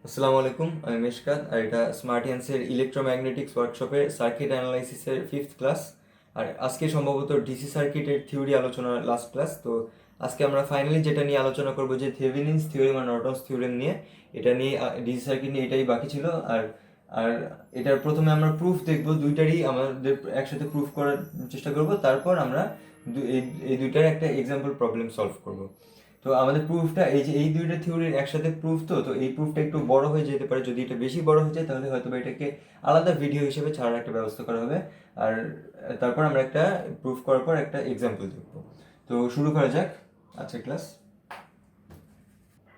আসসালামু আলাইকুম, আমি মেশকাত। আর এটা স্মার্ট হ্যান্ডসের ইলেকট্রোম্যাগনেটিক্স ওয়ার্কশপের সার্কিট অ্যানালাইসিসের 5th ক্লাস। আর আজকে সম্ভবত ডিসি সার্কিটের থিওরি আলোচনার লাস্ট ক্লাস। তো আজকে আমরা ফাইনালি যেটা নিয়ে আলোচনা করবো, যে থেভেনিনস থিওরেম আর নর্টনস থিওরেম নিয়ে, এটা নিয়ে ডিসি সার্কিট নিয়ে এটাই বাকি ছিল। আর আর এটার প্রথমে আমরা প্রুফ দেখবো, দুইটারই আমাদের একসাথে প্রুফ করার চেষ্টা করব। তারপর আমরা এই দুইটার একটা এক্সাম্পল প্রবলেম সলভ করব। তো আমাদের প্রুফটা এই যে এই দুইটা থিওরির একসাথে প্রুফ, তো এই প্রুফটা একটু বড় হয়ে যেতে পারে। যদি এটা বেশি বড় হয়ে যায় তাহলে হয়তো বা এটাকে আলাদা ভিডিও হিসেবে ছাড়ার একটা ব্যবস্থা করা হবে। আর তারপর আমরা একটা প্রুফ করার পর একটা এক্সাম্পল দেখব। তো শুরু করা যাক আজকের ক্লাস।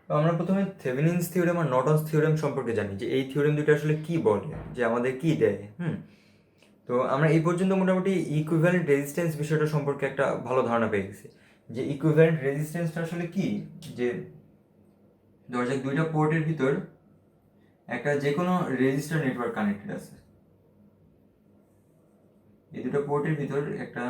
তো আমরা প্রথমে থেভেনিনস থিওরেম আর নর্টনস থিওরেম সম্পর্কে জানি, যে এই থিওরেম দুটো আসলে কি বলে, যে আমাদের কি দেয়। তো আমরা এই পর্যন্ত মোটামুটি ইকুইভ্যালেন্ট রেজিস্ট্যান্স বিষয়টা সম্পর্কে একটা ভালো ধারণা পেয়ে গেছি। যে ইকুইভ্যালেন্ট রেজিস্ট্যান্সটা আসলে কি, যে ধরা যাক দুইটা পোর্টের ভিতর একটা যে কোনো রেজিস্টার নেটওয়ার্ক কানেক্টেড আছে। এই দুটো পোর্টের ভিতর একটা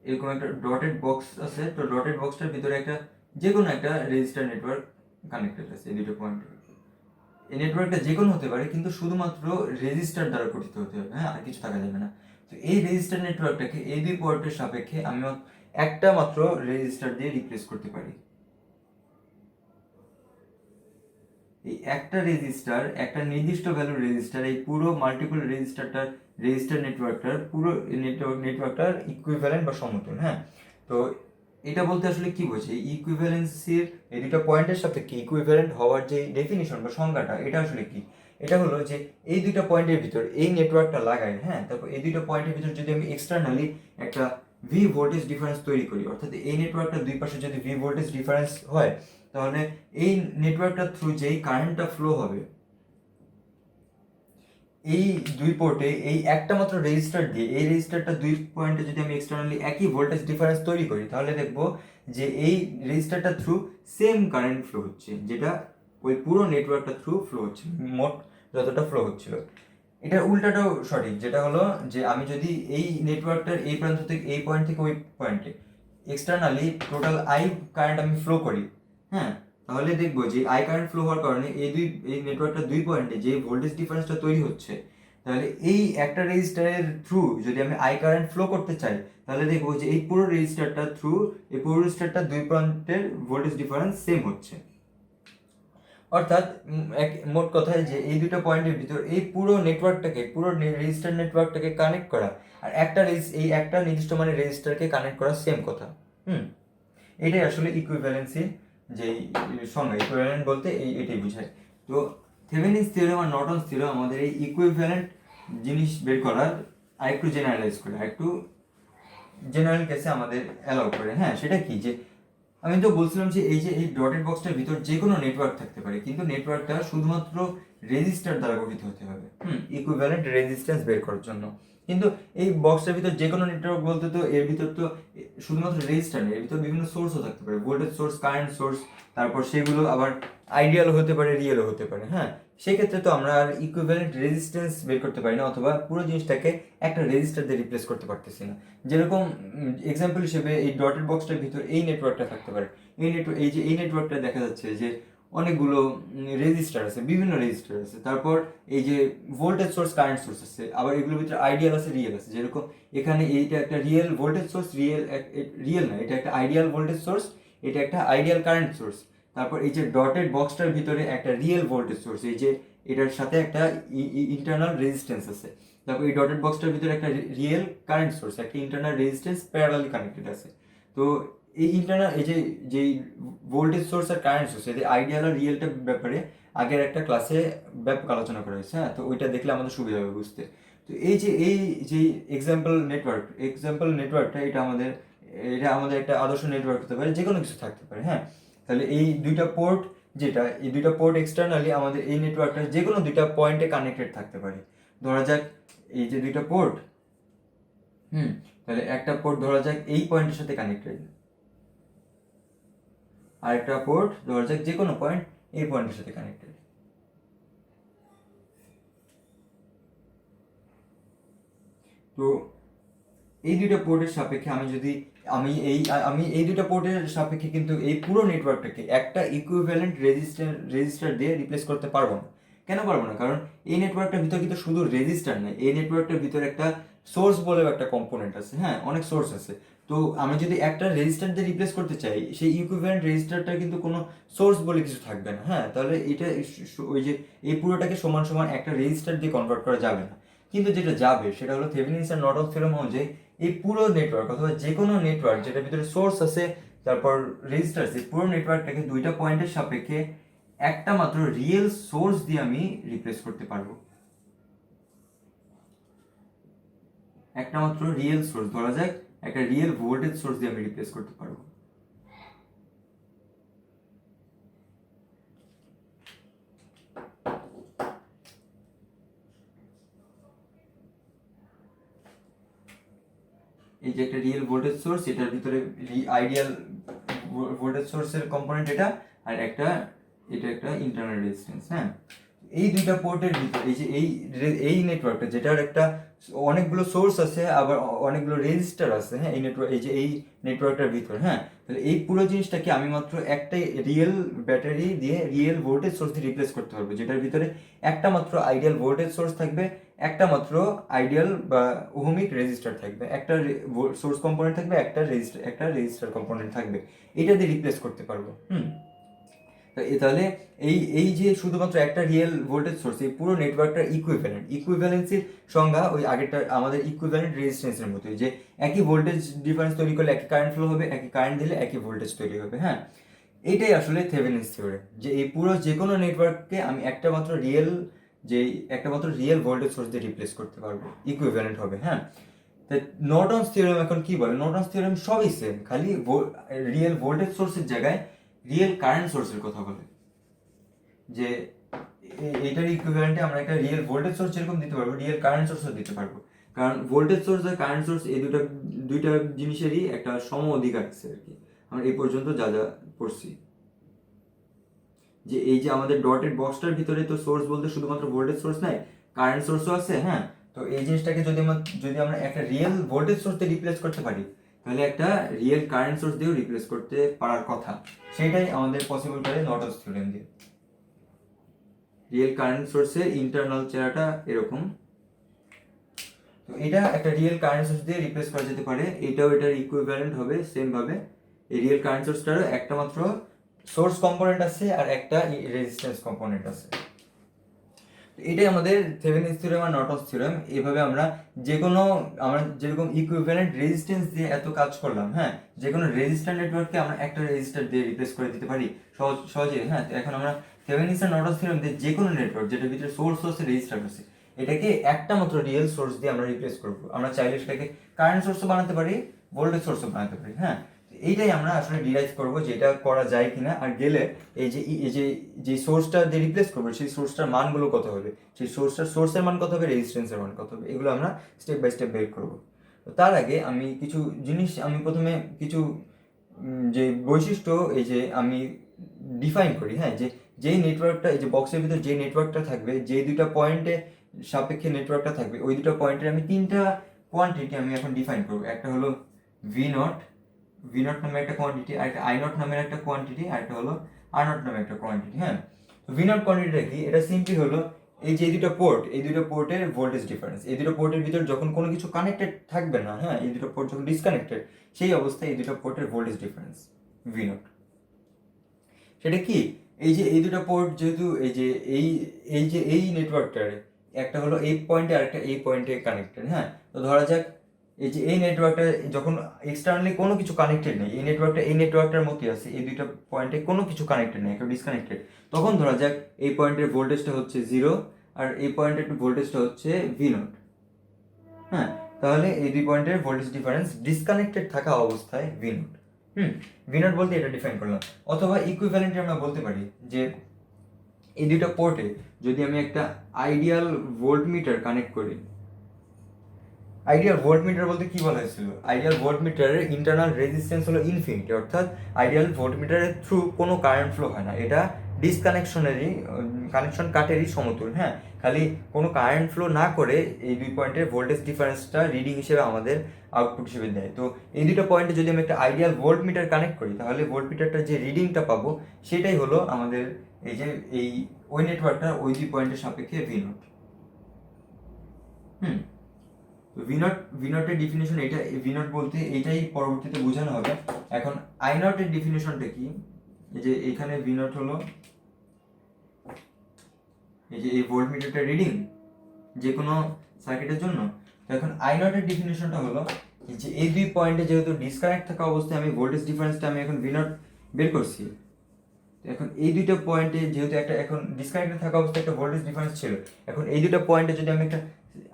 এরকম একটা ডটেড বক্স আছে। তো ডটেড বক্সটার ভিতরে একটা যে কোনো একটা রেজিস্টার নেটওয়ার্ক কানেক্টেড আছে এই দুটো পয়েন্টে। এই নেটওয়ার্কটা যে কোনো হতে পারে, কিন্তু শুধুমাত্র রেজিস্টার দ্বারা গঠিত হতে হবে, হ্যাঁ, আর কিছু থাকা যাবে না। তো এই রেজিস্টার নেটওয়ার্কটাকে এই দুই পোর্টের সাপেক্ষে আমি একটা মাত্র রেজিস্টার দিয়ে রিপ্লেস করতে পারি। এই একটা রেজিস্টার, একটা নির্দিষ্ট ভ্যালুর রেজিস্টার, এই পুরো মাল্টিপল রেজিস্টার নেটওয়ার্কটার পুরো নেটওয়ার্কটার ইকুইভ্যালেন্ট বা সমতুল, হ্যাঁ। তো এটা বলতে আসলে কি বোঝে, ইকুইভ্যালেন্সির এই দুটো পয়েন্টের সাপেক্ষে ইকুইভ্যালেন্ট হওয়ার যে ডেফিনিশন বা সংজ্ঞাটা, এটা আসলে কি? এটা হলো যে এই দুইটা পয়েন্টের ভিতর এই নেটওয়ার্কটা লাগাই, হ্যাঁ, তারপর এই দুইটা পয়েন্টের ভিতর যদি আমি এক্সটার্নালি একটা ভি ভোল্টেজ ডিফারেন্স তৈরি করি, অর্থাৎ এই নেটওয়ার্কটা দুই পাশে যদি ভি ভোল্টেজ ডিফারেন্স হয়, তাহলে এই নেটওয়ার্কটার থ্রু যেই কারেন্টটা ফ্লো হবে এই দুই পোর্টে, এই একটা মাত্র রেজিস্টার দিয়ে, এই রেজিস্টারটা দুই পয়েন্টে যদি আমি এক্সটার্নালি একই ভোল্টেজ ডিফারেন্স তৈরি করি, তাহলে দেখবো যে এই রেজিস্টারটা থ্রু সেম কারেন্ট ফ্লো হচ্ছে, যেটা ওই পুরো নেটওয়ার্কটা থ্রু ফ্লো হচ্ছে, মোট যতটা ফ্লো হচ্ছিল। এটা উল্টাটাও সঠিক, যেটা হলো যে আমি যদি এই নেটওয়ার্কটার এই প্রান্ত থেকে এই পয়েন্ট থেকে ওই পয়েন্টে এক্সটার্নালি টোটাল আই কারেন্ট আমি ফ্লো করি, হ্যাঁ, তাহলে দেখবো যে আই কারেন্ট ফ্লো হওয়ার কারণে এই নেটওয়ার্কটা দুই পয়েন্টে যে ভোল্টেজ ডিফারেন্সটা তৈরি হচ্ছে, তাহলে এই একটা রেজিস্টারের থ্রু যদি আমি আই কারেন্ট ফ্লো করতে চাই, তাহলে দেখবো যে এই পুরো রেজিস্টারটা থ্রু এই পুরো রেজিস্টারটা দুই প্রান্তের ভোল্টেজ ডিফারেন্স সেম হচ্ছে। অর্থাৎ মোট কথায় যে এই দুটো পয়েন্টের ভিতর এই পুরো নেটওয়ার্কটাকে, পুরো রেজিস্টার নেটওয়ার্কটাকে কানেক্ট করা আর এই একটা নির্দিষ্ট মানের রেজিস্টারকে কানেক্ট করা সেম কথা। হুম এটাই আসলে ইকুইভ্যালেন্সির যে সংজ্ঞা। ইকুইভ্যালেন্ট বলতে এটাই বোঝায়। তো থেভেনিনস থিওরেম আর নর্টনস থিওরেম আমাদের এই ইকুইভ্যালেন্ট জিনিস বের করার আরেকটু জেনারেলাইজ করে, আরেকটু জেনারেল কেসে আমাদের অ্যালাউ করে। হ্যাঁ, সেটা কি, যে আমি তো বলছিলাম যে এই ডটেড বক্সটার ভিতর যে কোনো নেটওয়ার্ক থাকতে পারে, কিন্তু নেটওয়ার্কটা শুধুমাত্র রেজিস্টার দ্বারা গঠিত হতে হবে ইকুইভ্যালেন্ট রেজিস্ট্যান্স বের করার জন্য। কিন্তু এই বক্সটার ভিতর যে কোনো নেটওয়ার্ক বলতে তো এর ভিতর তো শুধুমাত্র রেজিস্টার নেই, এর ভিতর বিভিন্ন সোর্সও থাকতে পারে, ভোল্টেজ সোর্স, কারেন্ট সোর্স, তারপর সেগুলো আবার আইডিয়ালও হতে পারে, রিয়েলও হতে পারে। হ্যাঁ, সেক্ষেত্রে তো আমরা আর ইকুইভ্যালেন্ট রেজিস্ট্যান্স বের করতে পারি না, অথবা পুরো জিনিসটাকে একটা রেজিস্টার দিয়ে রিপ্লেস করতে পারতেছি না। যেরকম এক্সাম্পল হিসেবে এই ডটেড বক্সটার ভিতর এই নেটওয়ার্কটা থাকতে পারে। এই নেটওয়ার্কটা দেখা যাচ্ছে যে অনেকগুলো রেজিস্টার আছে, বিভিন্ন রেজিস্টার আছে, তারপর এই যে ভোল্টেজ সোর্স, কারেন্ট সোর্স আছে, আবার এগুলোর ভিতরে আইডিয়াল আছে, রিয়েল আছে। যেরকম এখানে এইটা একটা রিয়েল ভোল্টেজ সোর্স, রিয়েল না, এটা একটা আইডিয়াল ভোল্টেজ সোর্স, এটা একটা আইডিয়াল কারেন্ট সোর্স। তারপর এই যে ডটেড বক্সটার ভিতরে একটা রিয়েল ভোল্টেজ সোর্স, এই যে এটার সাথে একটা ইন্টারনাল রেজিস্ট্যান্স আছে। তারপর এই ডটেড বক্সটার ভিতরে একটা রিয়েল কারেন্ট সোর্স, একটা ইন্টারনাল রেজিস্ট্যান্স প্যারালালি কানেক্টেড আছে। তো এই ইন্টারনাল এই যে যেই ভোল্টেজ সোর্স আর কারেন্ট সোর্স, এদের আইডিয়াল আর রিয়েলটার ব্যাপারে আগের একটা ক্লাসে ব্যাপক আলোচনা করা হয়েছে। হ্যাঁ, তো ওইটা দেখলে আমাদের সুবিধা হবে বুঝতে। তো এই যে এক্সাম্পল নেটওয়ার্কটা, এটা আমাদের একটা আদর্শ নেটওয়ার্ক হতে পারে, যে কোনো কিছু থাকতে পারে। হ্যাঁ, তাহলে এই দুইটা পোর্ট এক্সটার্নালি আমাদের এই নেটওয়ার্কটা যে কোনো দুইটা পয়েন্টে কানেক্টেড থাকতে পারে। ধরা যাক এই যে দুইটা পোর্ট, তাহলে একটা পোর্ট ধরা যাক এই পয়েন্টের সাথে কানেক্টেড, আর একটা পোর্ট ধরা যাক যে কোনো পয়েন্ট এই পয়েন্টের সাথে কানেক্টেড। তো এই দুইটা পোর্টের সাপেক্ষে আমি যদি আমি এই দুটো পোর্টের সাপেক্ষে কিন্তু এই পুরো নেটওয়ার্কটাকে একটা ইকুইভ্যালেন্ট রেজিস্টার দিয়ে রিপ্লেস করতে পারবো না। কেন পারবো না? কারণ এই নেটওয়ার্কটার ভিতরে কিন্তু শুধু রেজিস্টার নেই, এই নেটওয়ার্কটার ভিতরে একটা সোর্স বলেও একটা কম্পোনেন্ট আছে, হ্যাঁ, অনেক সোর্স আছে। তো আমি যদি একটা রেজিস্টার দিয়ে রিপ্লেস করতে চাই, সেই ইকুইভ্যালেন্ট রেজিস্টারটা কিন্তু কোনো সোর্স বলে কিছু থাকবে না, হ্যাঁ, তাহলে এটা ওই যে এই পুরোটাকে সমান সমান একটা রেজিস্টার দিয়ে কনভার্ট করা যাবে না। কিন্তু যেটা যাবে সেটা হলো থেভেনিনস আর নর্টনস থিওরেম অনুযায়ী এই পুরো নেটওয়ার্ক অথবা যে কোনো নেটওয়ার্ক যেটার ভিতরে সোর্স আছে তারপর রেজিস্টার আছে, পুরো নেটওয়ার্কটাকে দুইটা পয়েন্টের সাপেক্ষে একটা মাত্র রিয়েল সোর্স দিয়ে আমি রিপ্লেস করতে পারবো। একটা মাত্র রিয়েল সোর্স, ধরা যাক একটা রিয়েল ভোল্টেজ সোর্স দিয়ে আমি রিপ্লেস করতে পারবো। এই যে একটা রিয়েল ভোল্টেজ সোর্স, এটার ভিতরে আইডিয়াল ভোল্টেজ সোর্সের কম্পোনেন্ট এটা, আর এটা একটা ইন্টারনাল রেজিস্ট্যান্স, হ্যাঁ। এই দুইটা পোর্টের ভিতরে এই যে এই নেটওয়ার্কটা যেটার একটা অনেকগুলো সোর্স আছে আবার অনেকগুলো রেজিস্টার আছে, হ্যাঁ, এই নেটওয়ার্কটার ভিতর, হ্যাঁ, তাহলে এই পুরো জিনিসটাকে আমি মাত্র একটাই রিয়েল ব্যাটারি দিয়ে রিয়েল ভোল্টেজ সোর্স দিয়ে রিপ্লেস করতে পারবো, যেটার ভিতরে একটা মাত্র আইডিয়াল ভোল্টেজ সোর্স থাকবে, একটা মাত্র আইডিয়াল বা ওহমিক রেজিস্টার থাকবে, একটা সোর্স কম্পোনেন্ট থাকবে, একটা রেজিস্টার কম্পোনেন্ট থাকবে, এটা দিয়ে রিপ্লেস করতে পারবো। তাহলে এই যে শুধুমাত্র একটা রিয়েল ভোল্টেজ সোর্স, এই পুরো নেটওয়ার্কটার ইকুইভ্যালেন্সির সংজ্ঞা ওই আগেরটা আমাদের ইকুইভ্যালেন্ট রেজিস্ট্যান্সের মতোই, যে একই ভোল্টেজ ডিফারেন্স তৈরি করলে একই কারেন্ট ফ্লো হবে, একই কারেন্ট দিলে একই ভোল্টেজ তৈরি হবে, হ্যাঁ। এইটাই আসলে থেভেনিনস থিওরেম, যে এই পুরো যে কোনো নেটওয়ার্ককে আমি একটা মাত্র রিয়েল ভোল্টেজ সোর্স দিয়ে রিপ্লেস করতে পারবো, ইকুইভ্যালেন্ট হবে, হ্যাঁ। তাই নর্টনস থিওরেম এখন কি বলে? নর্টনস থিওরেম সবই সেম, খালি রিয়েল ভোল্টেজ সোর্সের জায়গায় রিয়েল কারেন্ট সোর্সের কথা বলে, যে এটার ইকুইভ্যালেন্টে আমরা একটা রিয়েল ভোল্টেজ সোর্স যেরকম দিতে পারবো, রিয়েল কারেন্ট সোর্সও দিতে পারবো, কারণ ভোল্টেজ সোর্স আর কারেন্ট সোর্স এই দুইটা জিনিসেরই একটা সম অধিকার আছে আর কি। আমরা এই পর্যন্ত যা যা পড়ছি, যে এই যে আমাদের ডটেড বক্সটার ভিতরে তো সোর্স বলতে শুধুমাত্র ভোল্টেজ সোর্স নাই, কারেন্ট সোর্সও আছে, হ্যাঁ। তো এই জিনিসটাকে যদি আমরা একটা রিয়েল ভোল্টেজ সোর্স দিয়ে রিপ্লেস করতে পারি, তাহলে একটা রিয়েল কারেন্ট সোর্স দিয়েও রিপ্লেস করতে পারার কথা, সেটাই আমাদের পসিবল করে নর্টনস থিওরেম দিয়ে। রিয়েল কারেন্ট সোর্সের ইন্টারনাল চেহারাটা এরকম, তো এটা একটা রিয়েল কারেন্ট সোর্স দিয়ে রিপ্লেস করা যেতে পারে, এটাও এটার ইকুইভ্যালেন্ট হবে সেম ভাবে। এই রিয়েল কারেন্ট সোর্সটারও একটা মাত্র সোর্স কম্পোনেন্ট আছে আর একটা রেজিস্ট্যান্স কম্পোনেন্ট আছে। এটাই আমাদের থেভেনিনস থিওরেম আর নর্টনস থিওরেম। এভাবে আমরা যেরকম ইকুইভ্যালেন্ট রেজিস্ট্যান্স দিয়ে এত কাজ করলাম, হ্যাঁ, যে কোনো রেজিস্ট্যান্স নেটওয়ার্ককে আমরা একটা রেজিস্টার দিয়ে রিপ্লেস করে দিতে পারি সহজে, হ্যাঁ। তো এখন আমরা থেভেনিনস আর নর্টনস থিওরেম দিয়ে যে কোনো নেটওয়ার্ক যেটার ভিতরে সোর্স আছে রেজিস্টার আছে, এটাকে একটা মাত্র রিয়েল সোর্স দিয়ে আমরা রিপ্লেস করবো। আমরা চাইলে সেটাকে কারেন্ট সোর্সও বানাতে পারি, ভোল্টেজ সোর্সও বানাতে পারি, হ্যাঁ। এইটাই আমরা আসলে ডিরাইভ করবো যে এটা করা যায় কিনা, আর গেলে যে সোর্সটা দিয়ে রিপ্লেস করবো সেই সোর্সটার মানগুলো কত হবে, সেই সোর্সের মান কত হবে, রেজিস্ট্যান্সের মান কত হবে, এগুলো আমরা স্টেপ বাই স্টেপ বের করবো। তো তার আগে আমি কিছু জিনিস প্রথমে কিছু যে বৈশিষ্ট্য এই যে আমি ডিফাইন করি, হ্যাঁ, যেই নেটওয়ার্কটা এই যে বক্সের ভিতর যে নেটওয়ার্কটা থাকবে, যে দুইটা পয়েন্টে সাপেক্ষে নেটওয়ার্কটা থাকবে, ওই দুটো পয়েন্টের আমি তিনটা কোয়ান্টিটি আমি এখন ডিফাইন করবো। একটা হলো ভি নট নামের একটা কোয়ান্টিটি, আর একটা আই নট নামের একটা কোয়ান্টিটি, আর একটা হলো আর নট নামের একটা কোয়ান্টিটি, হ্যাঁ। ভি নট কোয়ান্টিটিটা কি? এটা সিম্পলি হলো এই যে এই দুটো পোর্টের ভোল্টেজ ডিফারেন্স। এই দুটো পোর্টের ভিতর যখন কোনো কিছু কানেক্টেড থাকবে না, হ্যাঁ, এই দুটো পোর্ট যখন ডিসকানেক্টেড, সেই অবস্থায় এই দুটো পোর্টের ভোল্টেজ ডিফারেন্স ভি নট। সেটা কি? এই দুটো পোর্ট যেহেতু এই নেটওয়ার্কটার একটা হলো এই পয়েন্টে আর একটা এই পয়েন্টে কানেক্টেড, হ্যাঁ। তো ধরা যাক এই নেটওয়ার্কটা যখন এক্সটার্নালি কোনো কিছু কানেক্টেড নেই, এই নেটওয়ার্কটার মধ্যে আছে, এই দুইটা পয়েন্টে কোনো কিছু কানেক্টেড নেই, একটা ডিসকানেক্টেড, তখন ধরা যাক এই পয়েন্টের ভোল্টেজটা হচ্ছে 0 আর এই পয়েন্টের ভোল্টেজটা হচ্ছে ভি নট, হ্যাঁ। তাহলে এই দুই পয়েন্টের ভোল্টেজ ডিফারেন্স ডিসকানেক্টেড থাকা অবস্থায় ভি নট। ভি নট বলতে এটা ডিফাইন করলাম। অথবা ইকুইভ্যালেন্টলি আমরা বলতে পারি যে এই দুইটা পোর্টে যদি আমি একটা আইডিয়াল ভোল্টমিটার কানেক্ট করি, আইডিয়াল ভোল্টমিটার বলতে কি বলা হয়েছিল? আইডিয়াল ভোল্টমিটারের ইন্টারনাল রেজিস্ট্যান্স হলো ইনফিনিটি, অর্থাৎ আইডিয়াল ভোল্টমিটারের থ্রু কোনো কারেন্ট ফ্লো হয় না, এটা ডিসকানেকশনেরই কানেকশন কাটেরই সমতুল। হ্যাঁ, খালি কোনো কারেন্ট ফ্লো না করে এই দুই পয়েন্টের ভোল্টেজ ডিফারেন্সটা রিডিং হিসেবে আমাদের আউটপুট হিসেবে দেয়। তো এই দুটো পয়েন্টে যদি আমি একটা আইডিয়াল ভোল্ট মিটার কানেক্ট করি, তাহলে ভোল্ট মিটারটার যে রিডিংটা পাবো সেটাই হলো আমাদের এই যে এই ওই নেটওয়ার্কটা ওই দুই পয়েন্টের সাপেক্ষে ভি নট। ভি নটের ডিফিনিশন এটা, ভি নট বলতে এটাই পরবর্তীতে বোঝানো হবে। এখন আই নটের ডিফিনিশনটা কি, এই যে এখানে ভি নট হলো এই যে এই ভোল্ট মিটারটা রিডিং যে কোনো সার্কিটের জন্য। তো এখন আই নটের ডিফিনিশনটা হলো যে এই দুই পয়েন্টে যেহেতু ডিসকানেক্ট থাকা অবস্থায় আমি ভোল্টেজ ডিফারেন্সটা আমি এখন ভি নট বের করছি। এখন এই দুইটা পয়েন্টে যেহেতু একটা এখন ডিসকানেক্টেড থাকা অবস্থায় একটা ভোল্টেজ ডিফারেন্স ছিল, এখন এই দুটো পয়েন্টে যদি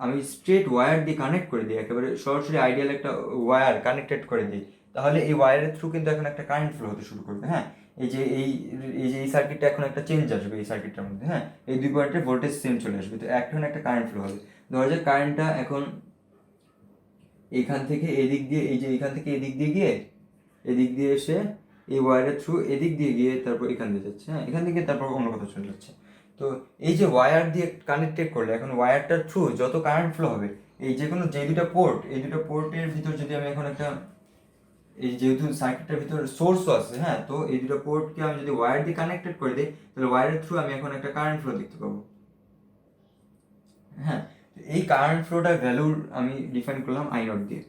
আমি স্ট্রেট ওয়্যার দিয়ে কানেক্ট করে দিই, একেবারে সরাসরি আইডিয়াল একটা ওয়্যার কানেক্টেড করে দিই, তাহলে এই ওয়্যারের থ্রু কিন্তু এখন একটা কারেন্ট ফ্লো হতে শুরু করবে। হ্যাঁ, এই সার্কিটটা এখন একটা চেঞ্জ আসবে এই সার্কিটটার মধ্যে। হ্যাঁ, এই দুই পয়েন্টের ভোল্টেজ সেম চলে আসবে, তো এখন একটা কারেন্ট ফ্লো হবে। ধরা যাক কারেন্টটা এখন এইখান থেকে এদিক দিয়ে, এই যে এইখান থেকে এদিক দিয়ে গিয়ে এদিক দিয়ে এসে এই ওয়্যারের থ্রু এদিক দিয়ে গিয়ে তারপর এখান দিয়ে যাচ্ছে। হ্যাঁ, এখান থেকে তারপর অন্য কোথাও চলে যাচ্ছে। তো এই যে ওয়্যার দিয়ে কানেক্টেড করলে এখন ওয়্যারটার থ্রু যত কারেন্ট ফ্লো হবে, এই যে কোনো যে দুটো পোর্ট, এই দুটো পোর্টের ভিতর যদি আমি এখন একটা, এই যেহেতু সার্কিটটার ভিতর সোর্সও আছে, হ্যাঁ, তো এই দুটো পোর্টকে আমি যদি ওয়্যার দিয়ে কানেক্টেড করে দিই, তাহলে ওয়্যারের থ্রু আমি এখন একটা কারেন্ট ফ্লো দেখতে পাবো। হ্যাঁ, এই কারেন্ট ফ্লোটার ভ্যালুর আমি ডিফাইন করলাম আই নট দিয়ে।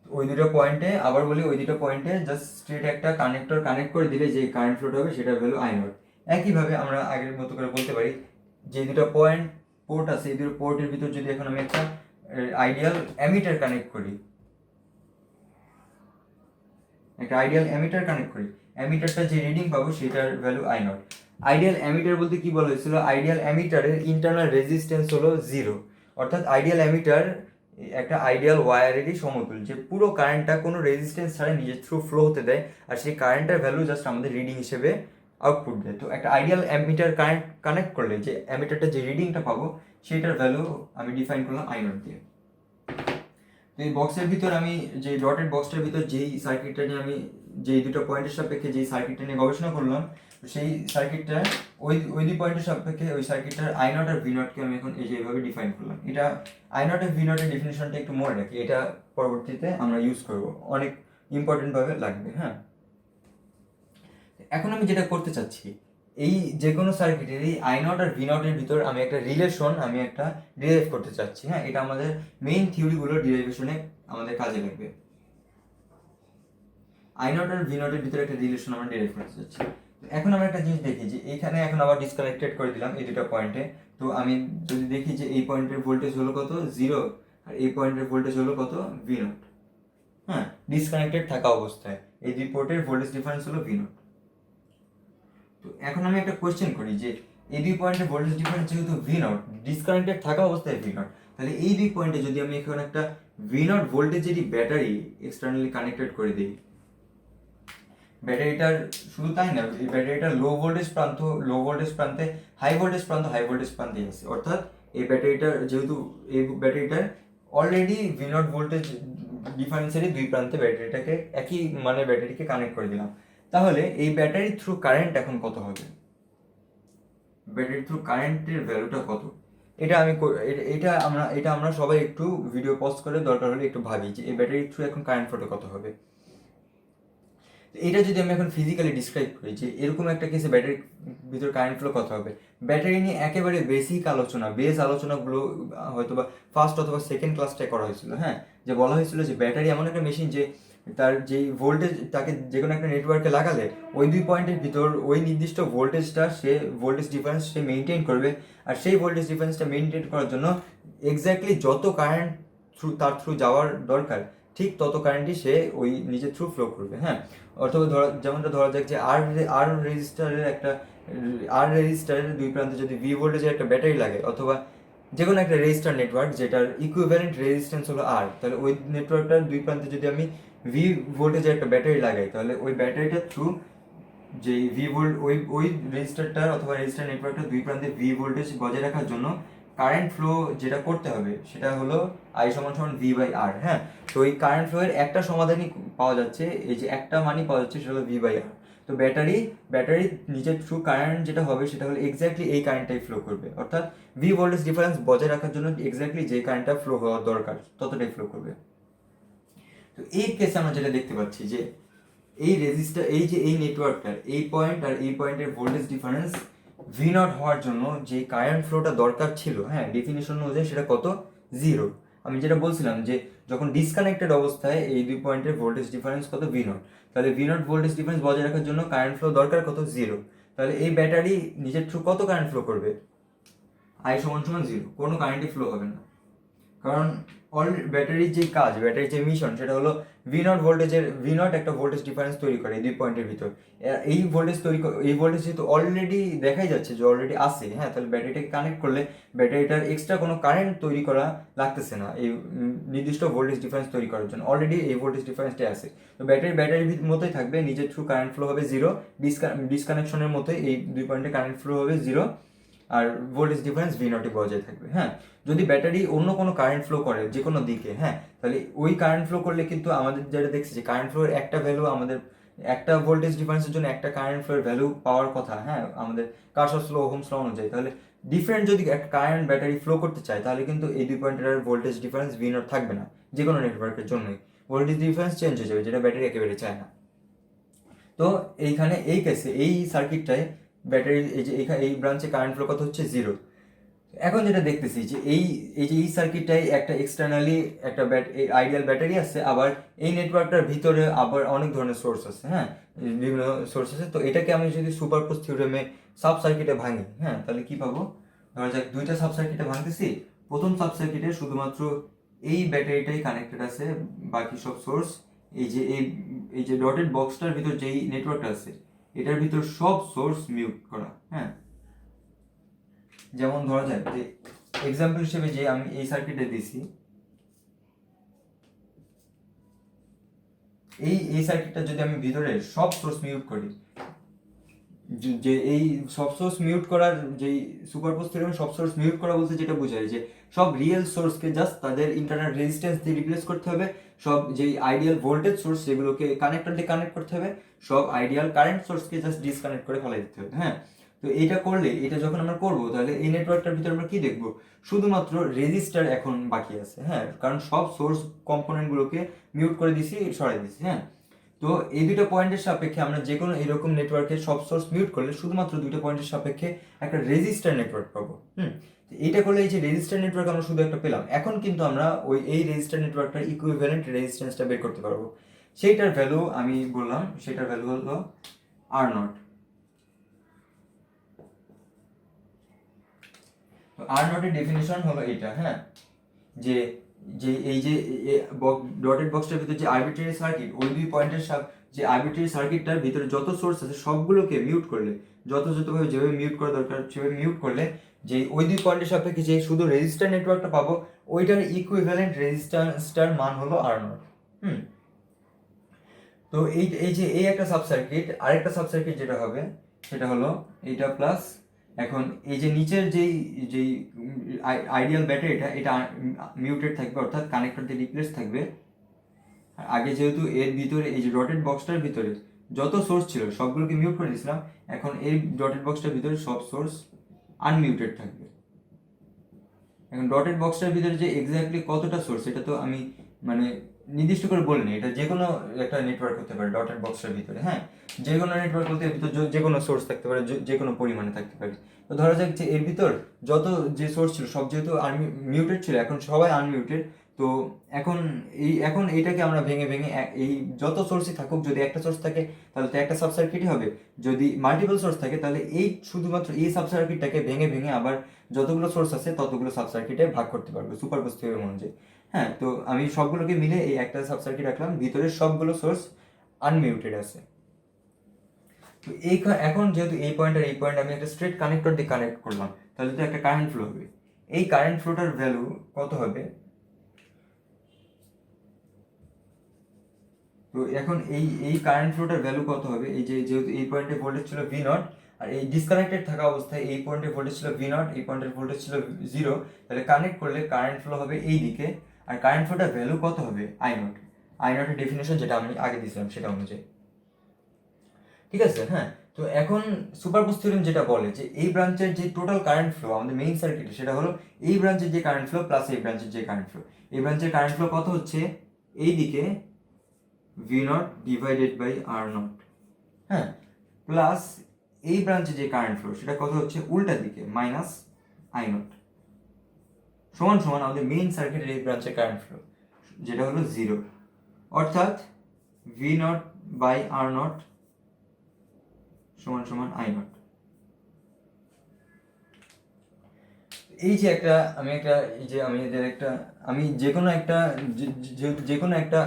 ওই দুটো পয়েন্টে আবার বলি, ওই দুটো পয়েন্টে জাস্ট স্ট্রেট একটা কানেক্টর কানেক্ট করে দিলে যে কারেন্ট ফ্লোটা হবে সেটার ভ্যালু আই নট। একইভাবে আমরা আগের মতো করে বলতে পারি যে দুটো পোর্ট আছে, এই দুটো পোর্টের ভিতর যদি এখন আমি একটা আইডিয়াল অ্যামিটার কানেক্ট করি, অ্যামিটারটা যে রিডিং পাবো সেটার value I not. Ideal ammeter বলতে কি বলা হয়েছিল, আইডিয়াল অ্যামিটারের ইন্টারনাল রেজিস্ট্যান্স হলো 0, অর্থাৎ আইডিয়াল অ্যামিটার একটা আইডিয়াল ওয়্যারেরই সমতুল, যে পুরো কারেন্টটা কোনো রেজিস্ট্যান্স ছাড়া নিজের থ্রু ফ্লো হতে দেয়, আর সেই কারেন্টের ভ্যালু জাস্ট আমাদের রিডিং হিসেবে আউটপুট দেয়। তো একটা আইডিয়াল অ্যামিটার কানেক্ট করলে যে অ্যামিটারটা যে রিডিংটা পাবো সেটার ভ্যালু আমি ডিফাইন করলাম আই নট দিয়ে। তো এই বক্সের ভিতর আমি যে ডটেড বক্সটার ভিতর যেই সার্কিটটা নিয়ে আমি যেই দুটো পয়েন্টের সাপেক্ষে যেই সার্কিটটা নিয়ে গবেষণা করলাম, সেই সার্কিটটা ওই দুই পয়েন্টের সাপেক্ষে ওই সার্কিটটার আই নট আর ভি নটকে আমি এখন এই যে এইভাবে ডিফাইন করলাম। এটা আই নট আর ভি নটের ডিফিনিশনটা একটু মনে রাখি, এটা পরবর্তীতে আমরা ইউজ করবো, অনেক ইম্পর্টেন্টভাবে লাগবে। হ্যাঁ, এখন আমি যেটা করতে চাচ্ছি, এই যে কোনো সার্কিটের এই আই নট আর ভি নটের ভিতর আমি একটা রিলেশন আমি একটা ডিরাইভ করতে চাচ্ছি। হ্যাঁ, এটা আমাদের মেইন থিওরিগুলোর ডিরাইভেশনে আমাদের কাজে লাগবে। আই নট আর ভি নটের ভিতরে একটা রিলেশন আমরা ডিরাইভ করতে চাচ্ছি। এখন আমরা একটা জিনিস দেখি যে এইখানে এখন আবার ডিসকানেক্টেড করে দিলাম এই দুটো পয়েন্টে। তো আমি যদি দেখি যে এই পয়েন্টের ভোল্টেজ হলো কত 0, আর এই পয়েন্টের ভোল্টেজ হলো কত ভি নট। হ্যাঁ, ডিসকানেক্টেড থাকা অবস্থায় এই দুই পোর্টের ভোল্টেজ ডিফারেন্স হলো ভি নট। তো এখন আমি একটা কোয়েশ্চেন করি যে এই দুই পয়েন্টের ভোল্টেজ ডিফারেন্স যেহেতু ভি নট, ডিসকানেক্টেড থাকা অবস্থায় ভি নট, তাহলে এই দুই পয়েন্টে যদি আমি এখন একটা ভি নট ভোল্টেজেরই ব্যাটারি এক্সটার্নালি কানেক্টেড করে দিই, ব্যাটারিটার শুধু তাই না, এই ব্যাটারিটার লো ভোল্টেজ প্রান্তে হাই ভোল্টেজ প্রান্তে আছে, অর্থাৎ এই ব্যাটারিটার যেহেতু এই ব্যাটারিটার অলরেডি ভি নট ভোল্টেজ ডিফারেন্সেরই দুই প্রান্তে ব্যাটারিটাকে একই মানে ব্যাটারিকে কানেক্ট করে দিলাম, তাহলে এই ব্যাটারি থ্রু কারেন্ট এখন কত হবে, ব্যাটারি থ্রু কারেন্টের ভ্যালুটা কত, এটা আমরা সবাই একটু ভিডিও পজ করে দরকার হলে একটু ভাবি যে এই ব্যাটারি থ্রু এখন কারেন্ট ফ্লোটা কত হবে। এটা যদি আমি এখন ফিজিক্যালি ডিসক্রাইব করি যে এরকম একটা কেসে ব্যাটারির ভিতর কারেন্ট ফ্লো কত হবে, ব্যাটারি নিয়ে একেবারে বেসিক আলোচনাগুলো হয়তো বা ফার্স্ট অথবা সেকেন্ড ক্লাসটায় করা হয়েছিল। হ্যাঁ, যে বলা হয়েছিল যে ব্যাটারি এমন একটা মেশিন যে তার যেই ভোল্টেজ তাকে যে কোনো একটা নেটওয়ার্কে লাগালে ওই দুই পয়েন্টের ভিতর ওই নির্দিষ্ট ভোল্টেজটা সে ভোল্টেজ ডিফারেন্স সে মেনটেন করবে, আর সেই ভোল্টেজ ডিফারেন্সটা মেনটেন করার জন্য এক্স্যাক্টলি যত কারেন্ট তার থ্রু যাওয়ার দরকার ঠিক তত কারেন্টই সে ওই নিজের থ্রু ফ্লো করবে। হ্যাঁ, অথবা যেমনটা ধরা যাক যে আর রেজিস্টারের দুই প্রান্তে যদি ভি ভোল্টেজের একটা ব্যাটারি লাগে, অথবা যে কোনো একটা রেজিস্টার নেটওয়ার্ক যেটার ইকুইভ্যালেন্ট রেজিস্ট্যান্স হলো আর, তাহলে ওই নেটওয়ার্কটার দুই প্রান্তে যদি আমি ভি ভোল্টেজের একটা ব্যাটারি লাগাই, তাহলে ওই ব্যাটারিটার থ্রু যে ওই রেজিস্টারটার অথবা রেজিস্টার নেটওয়ার্কটার দুই প্রান্তে ভি ভোল্টেজ বজায় রাখার জন্য কারেন্ট ফ্লো যেটা করতে হবে সেটা হলো আই সমান ভি বাই আর। হ্যাঁ, তো এই কারেন্ট ফ্লো এর একটা সমাধানই পাওয়া যাচ্ছে, এই যে একটা মানই পাওয়া যাচ্ছে সেটা হলো ভি বাই আর। তো ব্যাটারি নিজের থ্রু কারেন্ট যেটা হবে সেটা হলো এক্স্যাক্টলি এই কারেন্টটাই ফ্লো করবে, অর্থাৎ ভি ভোল্টেজ ডিফারেন্স বজায় রাখার জন্য এক্স্যাক্টলি যে কারেন্টটা ফ্লো হওয়া দরকার ততটাই ফ্লো করবে। তো এই কেসে আমরা যেটা দেখতে পাচ্ছি যে এই রেজিস্টার এই নেটওয়ার্কটার এই পয়েন্ট আর এই পয়েন্টের ভোল্টেজ ডিফারেন্স ভি নট হওয়ার জন্য যে কারেন্ট ফ্লোটা দরকার ছিল, হ্যাঁ, ডেফিনেশন অনুযায়ী সেটা কত, 0। আমি যেটা বলছিলাম যে যখন ডিসকানেক্টেড অবস্থায় এই দুই পয়েন্টের ভোল্টেজ ডিফারেন্স কত, ভি নট, তাহলে ভি নট ভোল্টেজ ডিফারেন্স বজায় রাখার জন্য কারেন্ট ফ্লো দরকার কত, 0। তাহলে এই ব্যাটারি নিজের থ্রু কত কারেন্ট ফ্লো করবে, আই সমান সমান 0, কোনো কারেন্টই ফ্লো হবে না। কারণ ব্যাটারির যে কাজ, ব্যাটারির যে মিশন সেটা হলো ভি নট একটা ভোল্টেজ ডিফারেন্স তৈরি করে এই দুই পয়েন্টের ভিতর। এই ভোল্টেজ যেহেতু অলরেডি দেখাই যাচ্ছে যে অলরেডি আছে, হ্যাঁ, তাহলে ব্যাটারিটাকে কানেক্ট করলে ব্যাটারিটার এক্সট্রা কোনো কারেন্ট তৈরি করা লাগতেছে না এই নির্দিষ্ট ভোল্টেজ ডিফারেন্স তৈরি করার জন্য, অলরেডি এই ভোল্টেজ ডিফারেন্সটাই আছে। তো ব্যাটারির মতোই থাকবে, নিজের থ্রু কারেন্ট ফ্লো হবে 0, ডিসকানেকশনের মতোই এই দুই পয়েন্টে কারেন্ট ফ্লো হবে 0, আর ভোল্টেজ ডিফারেন্স ভি নটে বজায় থাকবে। হ্যাঁ, যদি ব্যাটারি অন্য কোনো কারেন্ট ফ্লো করে যে কোনো দিকে, হ্যাঁ, তাহলে ওই কারেন্ট ফ্লো করলে কিন্তু আমাদের যেটা দেখছি যে কারেন্ট ফ্লোর একটা ভ্যালু, আমাদের একটা ভোল্টেজ ডিফারেন্সের জন্য একটা কারেন্ট ফ্লোর ভ্যালু পাওয়ার কথা, হ্যাঁ, আমাদের কার্শফস ল, ওহমস ল অনুযায়ী। তাহলে ডিফারেন্ট যদি একটা কারেন্ট ব্যাটারি ফ্লো করতে চায় তাহলে কিন্তু এই দুই পয়েন্টের ভোল্টেজ ডিফারেন্স ভি নট থাকবে না, যে কোনো নেটওয়ার্কের জন্যই ভোল্টেজ ডিফারেন্স চেঞ্জ হয়ে যাবে, যেটা ব্যাটারি একেবারে চায় না। তো এইখানে এই কেসে এই সার্কিটটায় ব্যাটারির এই ব্রাঞ্চে কারেন্ট ফ্লো কত হচ্ছে, 0। এখন যেটা দেখতেছি যে এই সার্কিটটাই একটা এক্সটার্নালি একটা আইডিয়াল ব্যাটারি আছে, আবার এই নেটওয়ার্কটার ভিতরে আবার অনেক ধরনের সোর্স আছে, হ্যাঁ, বিভিন্ন সোর্স আছে। তো এটাকে আমি যদি সুপারপোজ থিওরেমে সাব সার্কিটে ভাঙি, হ্যাঁ, তাহলে কি পাবো, ধরা যাক দুইটা সাব সার্কিটে ভাঙতেছি, প্রথম সাব সার্কিটে শুধুমাত্র এই ব্যাটারিটাই কানেক্টেড আছে, বাকি সব সোর্স এই যে ডটেড বক্সটার ভিতর যেই নেটওয়ার্কটা আছে এটার ভিতর সব সোর্স মিউট করা। হ্যাঁ, যেমন ধরা যায় যে এক্সাম্পল হিসেবে যে আমি এই সার্কিটে দিছি, এই সার্কিটটা যদি আমি ভিতরে সব সোর্স মিউট করি, যে এই সব সোর্স মিউট করার যেই সুপারপোজ থিওরেমে সব সোর্স মিউট করা বলতে যেটা বোঝায় যে সব রিয়েল সোর্সকে জাস্ট তাদের ইন্টারনাল রেজিস্ট্যান্স দিয়ে রিপ্লেস করতে হবে, সব যেই আইডিয়াল ভোল্টেজ সোর্স সেগুলোকে কানেক্টর দিয়ে কানেক্ট করতে হবে, সব আইডিয়াল কারেন্ট সোর্সকে জাস্ট ডিসকানেক্ট করে ফেলাই দিতে হবে। হ্যাঁ, তো এটা করলে, এটা যখন আমরা করবো তাহলে এই নেটওয়ার্কটার ভিতরে আমরা কি দেখবো, শুধুমাত্র রেজিস্টার এখন বাকি আছে। হ্যাঁ, কারণ সব সোর্স কম্পোনেন্টগুলোকে মিউট করে দিছি, সরাই দিছি। হ্যাঁ, তো এই দুটো পয়েন্টের সাপেক্ষে আমরা যে কোনো এরকম নেটওয়ার্কে সব সোর্স মিউট করলে শুধুমাত্র দুটো পয়েন্টের সাপেক্ষে একটা রেজিস্টার নেটওয়ার্ক পাবো। এইটা করলে এই যে রেজিস্টার নেটওয়ার্ক আমরা শুধু একটা পেলাম, এখন কিন্তু আমরা এই রেজিস্টার নেটওয়ার্কটার ইকুইভ্যালেন্ট রেজিস্ট্যান্সটা বের করতে পারবো। সেইটার ভ্যালু আমি বললাম, সেটার ভ্যালু হলো আর নট। তো আর নটের ডেফিনেশন হলো এটা, হ্যাঁ, যে যে এই যে ডটেড বক্সটার ভিতরে যে আরবিট্রারি সার্কিট, ওই দুই পয়েন্টের যে আরবিট্রারি সার্কিটটার ভিতরে যত সোর্স আছে সবগুলোকে মিউট করলে, যথাযথভাবে যেভাবে মিউট করা দরকার সেভাবে মিউট করলে যে ওই দুই পয়েন্টের সাপেক্ষে যে শুধু রেজিস্টার নেটওয়ার্কটা পাবো, ওইটার ইকুইভ্যালেন্ট রেজিস্ট্যান্সটার মান হলো আর নট। তো এই যে এই একটা সাব সার্কিট, আরেকটা সাব সার্কিট যেটা হবে সেটা হলো এইটা প্লাস, এখন এই যে নিচের যেই আইডিয়াল ব্যাটারিটা এটা মিউটেড থাকবে, অর্থাৎ কানেক্টর দিয়ে রিপ্লেস থাকবে। আগে যেহেতু এর ভিতরে এই যে ডটেড বক্সটার ভিতরে যত সোর্স ছিল সবগুলোকে মিউট করে দিয়েছিলাম, এখন এই ডটেড বক্সটার ভিতরে সব সোর্স আনমিউটেড থাকবে। এখন ডটেড বক্সটার ভিতরে যে এক্স্যাক্টলি কতটা সোর্স এটা তো আমি মানে নির্দিষ্ট করে বলিনি, এটা যে কোনো একটা নেটওয়ার্ক হতে পারে ডটেড বক্সের ভিতরে। হ্যাঁ, যে কোনো নেটওয়ার্ক বলতে এর ভিতর যে কোনো সোর্স থাকতে পারে, যে কোনো পরিমাণে থাকতে পারে। তো ধরা যাক যে এর ভিতর যত যে সোর্স ছিল সব যেহেতু মিউটেড ছিল, এখন সবাই আনমিউটেড। তো এখন এইটাকে আমরা ভেঙে ভেঙে এই যত সোর্সই থাকুক, যদি একটা সোর্স থাকে তাহলে তো একটা সাব সার্কিটই হবে, যদি মাল্টিপল সোর্স থাকে তাহলে এই শুধুমাত্র এই সাব সার্কিটটাকে ভেঙে ভেঙে আবার যতগুলো সোর্স আছে ততগুলো সাব সার্কিটে ভাগ করতে পারবে সুপারপোজ থিওরেম অনুযায়ী। হ্যাঁ, তো আমি সবগুলোকে মিলে এই একটা সাব সার্কিট রাখলাম, ভিতরে সবগুলো সোর্স আনমিউটেড আছে। তো এখন যেহেতু এই পয়েন্ট আর এই পয়েন্ট আমি একটা স্ট্রেট কানেক্টর দিয়ে কানেক্ট করলাম, তাহলে তো একটা কারেন্ট ফ্লো হবে। এই কারেন্ট ফ্লোটার ভ্যালু কত হবে, তো এখন এই কারেন্ট ফ্লোটার ভ্যালু কত হবে, এই যে যেহেতু এই পয়েন্টে ভোল্টেজ ছিল ভি নট, আর এই ডিসকানেক্টেড থাকা অবস্থায় এই পয়েন্টে ভোল্টেজ ছিল ভি নট, এই পয়েন্টের ভোল্টেজ ছিল 0, তাহলে কানেক্ট করলে কারেন্ট ফ্লো হবে এই দিকে, আর কারেন্ট ফ্লোটার ভ্যালু কত হবে, আই নটের ডেফিনেশন যেটা আমি আগে দিয়েছিলাম সেটা অনুযায়ী। ঠিক আছে? হ্যাঁ, তো এখন সুপারপোজ থিওরেম যেটা বলে যে এই ব্রাঞ্চের যে টোটাল কারেন্ট ফ্লো আমাদের মেইন সার্কিটে, সেটা হলো এই ব্রাঞ্চের যে কারেন্ট ফ্লো প্লাস এই ব্রাঞ্চের যে কারেন্ট ফ্লো। এই ব্রাঞ্চের কারেন্ট ফ্লো কত হচ্ছে, এই দিকে V not divided by R not, হ্যাঁ, প্লাস এই ব্রাঞ্চে যে কারেন্ট ফ্লো সেটা কত হচ্ছে উল্টা দিকে মাইনাস আই নট, সমান সমান আমাদের মেইন সার্কিটের এই ব্রাঞ্চের কারেন্ট ফ্লো যেটা হলো 0, অর্থাৎ V not by R not সমান সমান আই নট। এই যে আমি যে কোনো একটা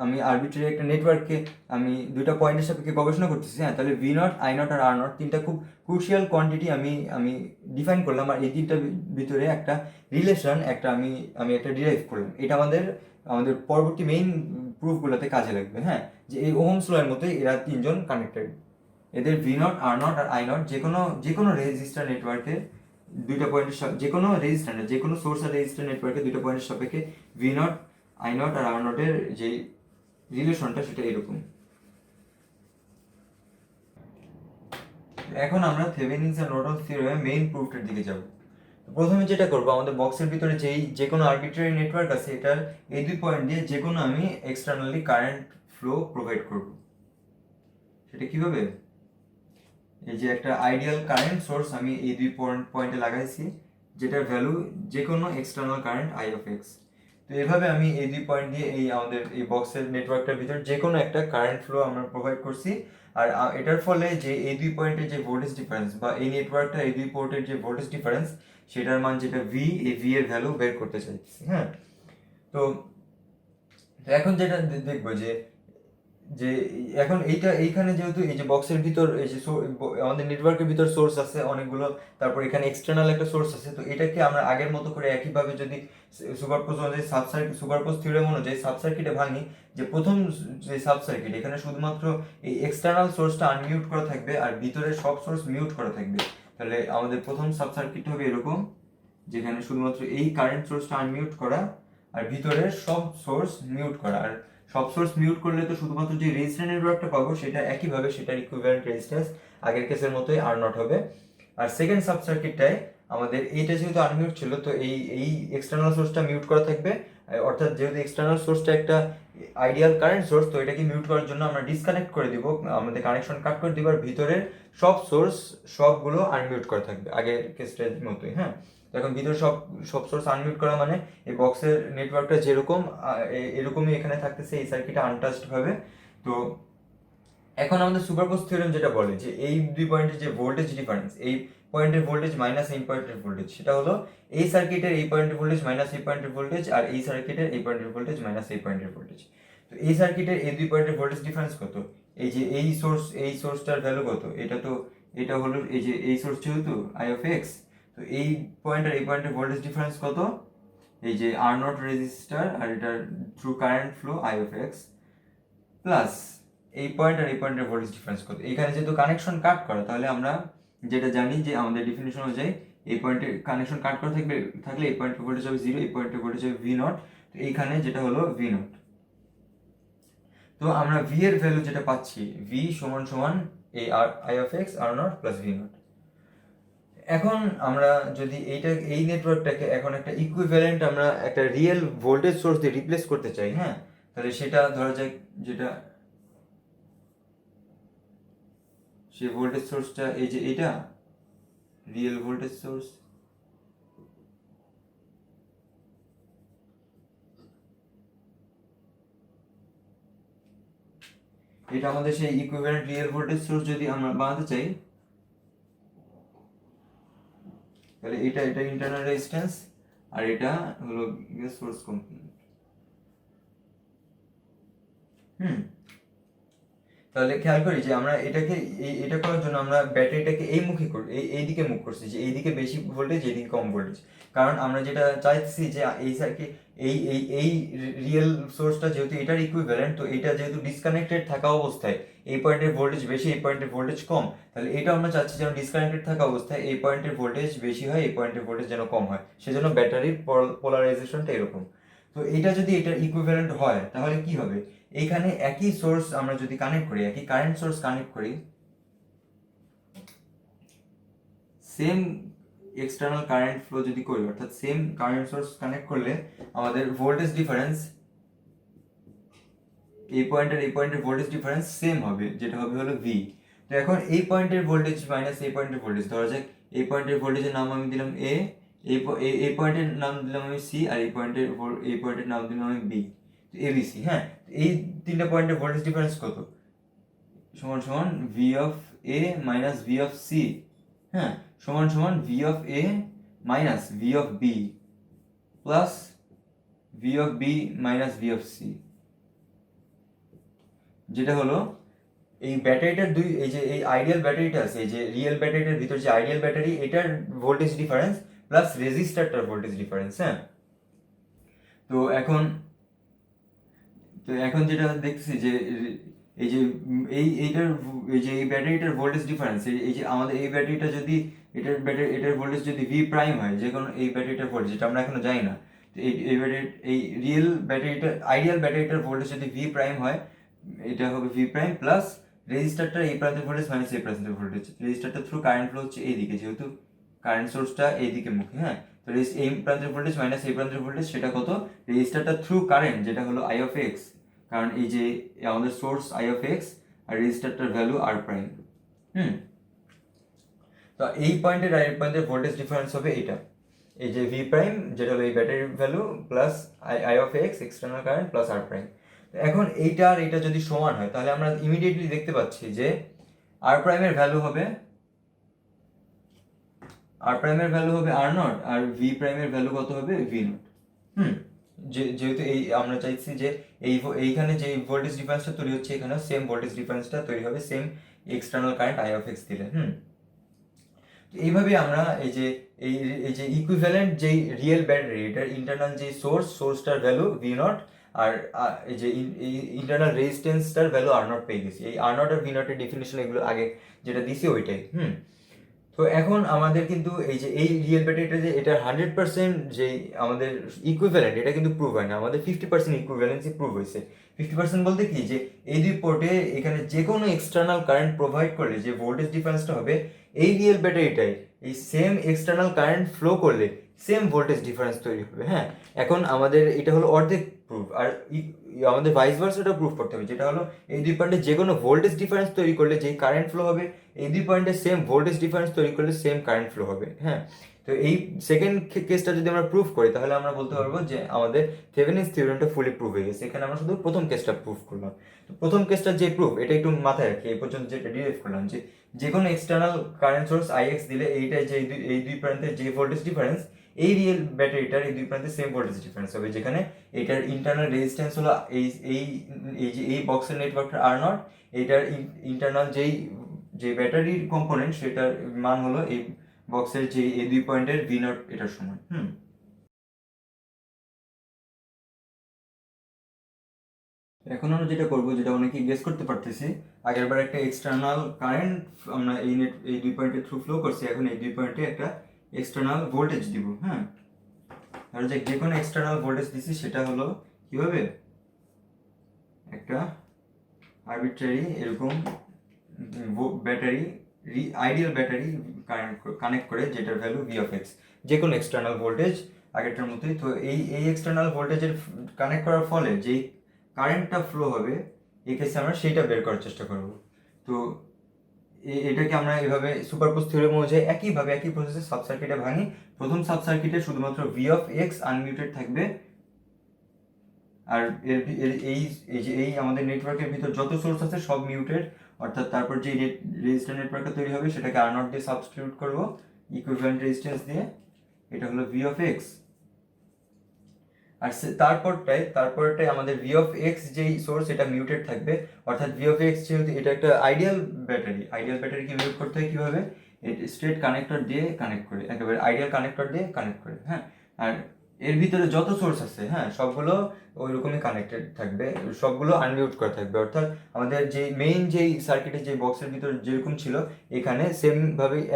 আমি আরবিট্রারি একটা নেটওয়ার্ককে আমি দুইটা পয়েন্টের সাপেক্ষে গবেষণা করতেছি, হ্যাঁ, তাহলে V not, I not R R not তিনটা খুব ক্রুশিয়াল কোয়ান্টিটি আমি ডিফাইন করলাম, আর এই তিনটার ভিতরে একটা রিলেশন আমি একটা ডিরাইভ করলাম। এটা আমাদের পরবর্তী মেইন প্রুফগুলোতে কাজে লাগবে, হ্যাঁ, যে এই ওহমস ল এর মতোই এরা তিনজন কানেক্টেড। এদের V not, R not R I not যে কোনো রেজিস্টার নেটওয়ার্কের দুইটা পয়েন্টের যে কোনো সোর্স আর রেজিস্টার নেটওয়ার্কের দুইটা পয়েন্টের সাপেক্ষে V not, I not R R নটের যে রিলেশনটা সেটা এরকম। এখন আমরা থেভেনিনস আর নর্টনস থিওরেমের মেইন প্রুফটার দিকে যাব। প্রথমে যেটা করবো, আমাদের বক্সের ভিতরে যে কোনো আরবিট্রারি নেটওয়ার্ক আছে এটার এই দুই পয়েন্ট দিয়ে যে কোনো আমি এক্সটার্নালি কারেন্ট ফ্লো প্রোভাইড করব। সেটা কিভাবে, এই যে একটা আইডিয়াল কারেন্ট সোর্স আমি এই দুই পয়েন্টে লাগাইছি, যেটার ভ্যালু যে কোনো external current I of x. তো এভাবে আমি এই দুই পয়েন্ট দিয়ে আমাদের এই বক্সের নেটওয়ার্কটার ভিতর যে কোনো একটা কারেন্ট ফ্লো আমরা প্রোভাইড করছি। আর এটার ফলে যে এই দুই পয়েন্টের যে ভোল্টেজ ডিফারেন্স বা এই নেটওয়ার্কটা এই দুই পোর্টের যে ভোল্টেজ ডিফারেন্স সেটার মান যেটা ভি, এই ভি এর ভ্যালু বের করতে চাইছি, হ্যাঁ। তো এখন যেটা দেখবো যে যে এখন এইখানে যেহেতু এই যে বক্সের ভিতর এই যে আমাদের নেটওয়ার্কের ভিতর সোর্স আছে অনেকগুলো, তারপর এখানে এক্সটার্নাল একটা সোর্স আছে, তো এটাকে আমরা আগের মতো করে একইভাবে যদি সুপারপোজ থিওরেম অনুযায়ী সাব সার্কিটে ভাঙি, যে প্রথম যে সাব সার্কিট এখানে শুধুমাত্র এই এক্সটার্নাল সোর্সটা আনমিউট করা থাকবে আর ভিতরে সব সোর্স মিউট করা থাকবে। তাহলে আমাদের প্রথম সাব সার্কিট হবে এরকম, যেখানে শুধুমাত্র এই কারেন্ট সোর্সটা আনমিউট করা আর ভিতরের সব সোর্স মিউট করা। আর সব সোর্স মিউট করলে তো শুধুমাত্র যে রেজিস্ট্যান্স নেটওয়ার্কটা পাবো সেটা একইভাবে সেটার ইকুইভ্যালেন্ট রেজিস্ট্যান্স আগের কেসের মতোই আর নট হবে। আর সেকেন্ড সাব সার্কিটটায় আমাদের এইটা যেহেতু আনমিউট ছিল, তো এই এক্সটার্নাল সোর্সটা মিউট করা থাকবে, অর্থাৎ যেহেতু এক্সটার্নাল সোর্সটা একটা আইডিয়াল কারেন্ট সোর্স, তো এটাকে মিউট করার জন্য আমরা ডিসকানেক্ট করে দিব, আমাদের কানেকশন কাট করে দিব, আর ভিতরের সব সোর্স সবগুলো আনমিউট করা থাকবে আগের কেসটার মতোই, হ্যাঁ। এখন ভিতরে সব সোর্স আনমিউট করা মানে এই বক্সের নেটওয়ার্কটা যেরকম এরকমই এখানে থাকতেছে এই সার্কিটে আনটাচড ভাবে। তো এখন আমাদের সুপারপোজ থিওরেম যেটা বলে যে এই দুই পয়েন্টের যে ভোল্টেজ ডিফারেন্স, এই পয়েন্টের ভোল্টেজ মাইনাস এই পয়েন্টের ভোল্টেজ, সেটা হলো এই সার্কিটের এই পয়েন্টের ভোল্টেজ মাইনাস এই পয়েন্টের ভোল্টেজ, আর এই সার্কিটের এই পয়েন্টের ভোল্টেজ মাইনাস এই পয়েন্টের ভোল্টেজ। তো এই সার্কিটের এই দুই পয়েন্টের ভোল্টেজ ডিফারেন্স কত, এই যে এই সোর্সটার ভ্যালু কত, এটা হলো এই যে এই সোর্স যেহেতু আই অফ এক্স, তো এই পয়েন্ট আর এই পয়েন্টের ভোল্টেজ ডিফারেন্স কত, এই যে আর নট রেজিস্টার আর এটার through current flow I of x plus এই পয়েন্ট আর এই পয়েন্টের ভোল্টেজ ডিফারেন্স কত। এখানে যেহেতু কানেকশন কাট করা, তাহলে আমরা যেটা জানি যে আমাদের ডিফিনিশন অনুযায়ী এই পয়েন্টে কানেকশন কাট করা থাকলে এই পয়েন্টের ভোল্টেজ হবে 0, এই পয়েন্টের ভোল্টেজ হবে ভি নট, তো এইখানে যেটা হলো ভি নট। তো আমরা ভি এর ভ্যালু যেটা পাচ্ছি, ভি সমান সমান এই আর I of X R naught plus V naught. এখন আমরা যদি এই নেটওয়ার্কটাকে এখন একটা ইকুইভ্যালেন্ট আমরা একটা রিয়েল ভোল্টেজ সোর্স দিয়ে রিপ্লেস করতে চাই, হ্যাঁ, তাহলে সেটা ধরা যাক যেটা সেই ভোল্টেজ সোর্সটা এই যে এটা রিয়েল ভোল্টেজ সোর্স, এটা আমাদের সেই ইকুইভ্যালেন্ট রিয়েল ভোল্টেজ সোর্স যদি আমরা বানাতে চাই, তাহলে এটা ইন্টারনাল রেজিস্ট্যান্স আর এটা হলো সোর্স কম্পোনেন্ট। তাহলে খেয়াল করি যে আমরা এটা করার জন্য আমরা ব্যাটারিটাকে এই দিকে মুখ করছি, যে এইদিকে বেশি ভোল্টেজ এইদিকে কম ভোল্টেজ, কারণ আমরা যেটা চাইছি যে এই সার্কিট এই রিয়েল সোর্সটা যেহেতু এটার ইকুইভ্যালেন্ট, তো এটা যেহেতু ডিসকানেক্টেড থাকা অবস্থায় এই পয়েন্টের ভোল্টেজ বেশি এই পয়েন্টের ভোল্টেজ কম, তাহলে এটা আমরা চাচ্ছি যেন ডিসকানেক্টেড থাকা অবস্থায় এই পয়েন্টের ভোল্টেজ বেশি হয় এই পয়েন্টের ভোল্টেজ যেন কম হয়, সেজন্য ব্যাটারির পোলারাইজেশনটা এরকম। তো এটা যদি এটার ইকুইভ্যালেন্ট হয় তাহলে কি হবে, এইখানে একই সোর্স আমরা যদি কানেক্ট করি, একই কারেন্ট সোর্স কানেক্ট করি, সেম এক্সটার্নাল কারেন্ট ফ্লো যদি করি, অর্থাৎ সেম কারেন্ট সোর্স কানেক্ট করলে আমাদের ভোল্টেজ ডিফারেন্স এই পয়েন্টের ভোল্টেজ ডিফারেন্স সেম হবে, যেটা হবে হলো ভি। তো এখন এই পয়েন্টের ভোল্টেজ মাইনাস এই পয়েন্টের ভোল্টেজ, ধরা যাক এই পয়েন্টের ভোল্টেজের নাম আমি দিলাম এ, এই পয়েন্টের নাম দিলাম আমি সি, আর এই পয়েন্টের নাম দিলাম আমি বি, এবিসি। হ্যাঁ, এই তিনটা পয়েন্টের ভোল্টেজ ডিফারেন্স কত? সমান সমান V of A minus V of C, হ্যাঁ, সমান সমান V of A minus V of B plus V of B minus V of C, যেটা হলো এই ব্যাটারিটার এই যে এই আইডিয়াল ব্যাটারিটা আছে, এই যে রিয়েল ব্যাটারিটার ভিতর যে আইডিয়াল ব্যাটারি, এটার ভোল্টেজ ডিফারেন্স প্লাস রেজিস্টারটার ভোল্টেজ ডিফারেন্স। হ্যাঁ, তো এখন যেটা দেখতেছি যে এই যে এই ব্যাটারিটার ভোল্টেজ ডিফারেন্স, এই যে আমাদের এই ব্যাটারিটা যদি এটার ভোল্টেজ যদি ভি প্রাইম হয়, যে কোনো এই ব্যাটারিটার ভোল্টেজ, যেটা আমরা এখনো জানি না, তো এই রিয়েল ব্যাটারিটা আইডিয়াল ব্যাটারিটার ভোল্টেজ যদি ভি প্রাইম হয়, এটা হবে ভি প্রাইম প্লাস রেজিস্টারটা এই প্রান্তের ভোল্টেজ মাইনাস এই প্রান্তের ভোল্টেজ। রেজিস্টারটা থ্রু কারেন্ট ফ্লো হচ্ছে এইদিকে, যেহেতু কারেন্ট সোর্সটা এইদিকে মুখে। হ্যাঁ, তো এই প্রান্তের ভোল্টেজ মাইনাস এই প্রান্তের ভোল্টেজ, সেটা কত? রেজিস্টারটা থ্রু কারেন্ট, যেটা হলো আই অফ এক্স, কারণ এই যে আমাদের সোর্স আই অফ এক্স আর রেজিস্টারটার ভ্যালু আর প্রাইম। তো এই পয়েন্টের আর এই পয়েন্টের ভোল্টেজ ডিফারেন্স হবে এটা, এই যে ভি প্রাইম, যেটা হলো এই ব্যাটারির value plus I of X external current plus R prime. এখন এইটা আর এটা যদি সমান হয়, তাহলে আমরা ইমিডিয়েটলি দেখতে পাচ্ছি যে আর প্রাইমের ভ্যালু হবে আর নট, আর ভি প্রাইমের ভ্যালু কত হবে? V not. যেহেতু এই আমরা চাইছি যে এইখানে যে ভোল্টেজ ডিফারেন্সটা তৈরি হচ্ছে, এখানেও সেম ভোল্টেজ ডিফারেন্সটা তৈরি হবে same external current I of x দিলে। তো এইভাবে আমরা এই যে ইকুইভ্যালেন্ট যেই রিয়েল ব্যাটারি, এটার ইন্টারনাল যে সোর্সটার ভ্যালু ভি নট, আর এই যে ইন্টারনাল রেজিস্ট্যান্সটার ভ্যালু আর নট পেয়ে গেছি। এই আর নট আর ভি নটের ডেফিনেশন এগুলো আগে যেটা দিছি ওইটাই। তো এখন আমাদের কিন্তু এই যে এই রিয়েল ব্যাটারিটা যে এটা 100% যেই আমাদের ইকুইভ্যালেন্ট, এটা কিন্তু প্রুভ হয় না, আমাদের 50% ইকুইভ্যালেন্সি প্রুভ হয়েছে। 50% বলতে কি, যে এই দুই পোর্টে এখানে যে কোনো এক্সটার্নাল কারেন্ট প্রোভাইড করলে যে ভোল্টেজ ডিফারেন্সটা হবে, এই রিয়েল ব্যাটারিটাই এই সেম এক্সটার্নাল কারেন্ট ফ্লো করলে সেম ভোল্টেজ ডিফারেন্স তৈরি হবে। হ্যাঁ, এখন আমাদের এটা হলো অর্ধেক প্রুফ, আর আমাদের ভাইস ভার্সাটা প্রুফ করতে হবে, যেটা হলো এই দুই পয়েন্টে যে কোনো ভোল্টেজ ডিফারেন্স তৈরি করলে যেই কারেন্ট ফ্লো হবে, এই দুই পয়েন্টে সেম ভোল্টেজ ডিফারেন্স তৈরি করলে সেম কারেন্ট ফ্লো হবে। হ্যাঁ, তো এই সেকেন্ড কেসটা যদি আমরা প্রুফ করি, তাহলে আমরা বলতে পারবো যে আমাদের থেভেনিনস থিওরেমটা ফুলি প্রুভ হয়ে গেছে। এখানে আমরা শুধু প্রথম কেসটা প্রুফ করলাম। তো প্রথম কেসটা যে প্রুফ, এটা একটু মাথায় রাখি, এই পর্যন্ত যেটা ডিরাইভ করলাম, যে কোনো এক্সটার্নাল কারেন্ট সোর্স আইএক্স দিলে এইটা যে এই দুই প্রান্তের যে ভোল্টেজ ডিফারেন্স, এই রিয়েল ব্যাটারিটার এই দুই প্রান্তে সেম ভোল্টেজ ডিফারেন্স হবে, যেখানে এটার ইন্টারনাল রেজিস্ট্যান্স হলো এই বক্সের নেটওয়ার্কটা আর নট, এইটার ইন্টারনাল যে ব্যাটারির কম্পোনেন্ট, সেটার মান হলো এই বক্সের যে এই দুই পয়েন্টের ভি নট, এটার সমান। এখন আমরা যেটা করবো, যেটা অনেকেই গেস করতে পারতেছি, আগের বার একটা এক্সটার্নাল কারেন্ট আমরা এই দুই পয়েন্টের থ্রু ফ্লো করছি, এখন এই দুই পয়েন্টে একটা এক্সটার্নাল ভোল্টেজ দিব। হ্যাঁ, আর যে কোনো এক্সটার্নাল ভোল্টেজ দিছি, সেটা হলো কিভাবে একটা আরবিট্রারি এরকম ব্যাটারি, আইডিয়াল ব্যাটারি কানেক্ট করে, যেটার ভ্যালু ভি অফ এক্স, যে কোনো এক্সটার্নাল ভোল্টেজ আগেরটার মতোই। তো এই এক্সটার্নাল ভোল্টেজের কানেক্ট করার ফলে যেই কারেন্টটা ফ্লো হবে, এই কেসে আমরা সেইটা বের করার চেষ্টা করব। তো এটাকে আমরা এভাবে সুপারপোজ থিওরেম অনুযায়ী একই প্রসেসে সাব সার্কিটে ভাঙি। প্রথম সাব সার্কিটে শুধুমাত্র ভি অফ এক্স আনমিউটেড থাকবে, আর এই আমাদের নেটওয়ার্কের ভিতর যত সোর্স আছে সব মিউটেড, অর্থাৎ তারপর যে রেজিস্ট্যান্স নেটওয়ার্কটা তৈরি হবে, সেটাকে আর নট দিয়ে সাবস্টিটিউট করব ইকুইভ্যালেন্ট রেজিস্ট্যান্স দিয়ে, এটা হলো ভি অফ এক্স। আর তারপরটাই আমাদের ভি অফ এক্স যেই সোর্স, এটা মিউটেড থাকবে, অর্থাৎ ভি অফ এক্স যেহেতু এটা একটা আইডিয়াল ব্যাটারিকে মিউট করতে হয় কীভাবে? স্ট্রেট কানেক্টর দিয়ে কানেক্ট করে, একেবারে আইডিয়াল কানেক্টর দিয়ে কানেক্ট করে। হ্যাঁ, আর এর ভিতরে যত সোর্স আছে, হ্যাঁ, সবগুলো ওই রকমই কানেক্টেড থাকবে, সবগুলো আনমিউট করা থাকবে, অর্থাৎ আমাদের যে মেইন যেই সার্কিটের যে বক্সের ভিতর যেরকম ছিল, এখানে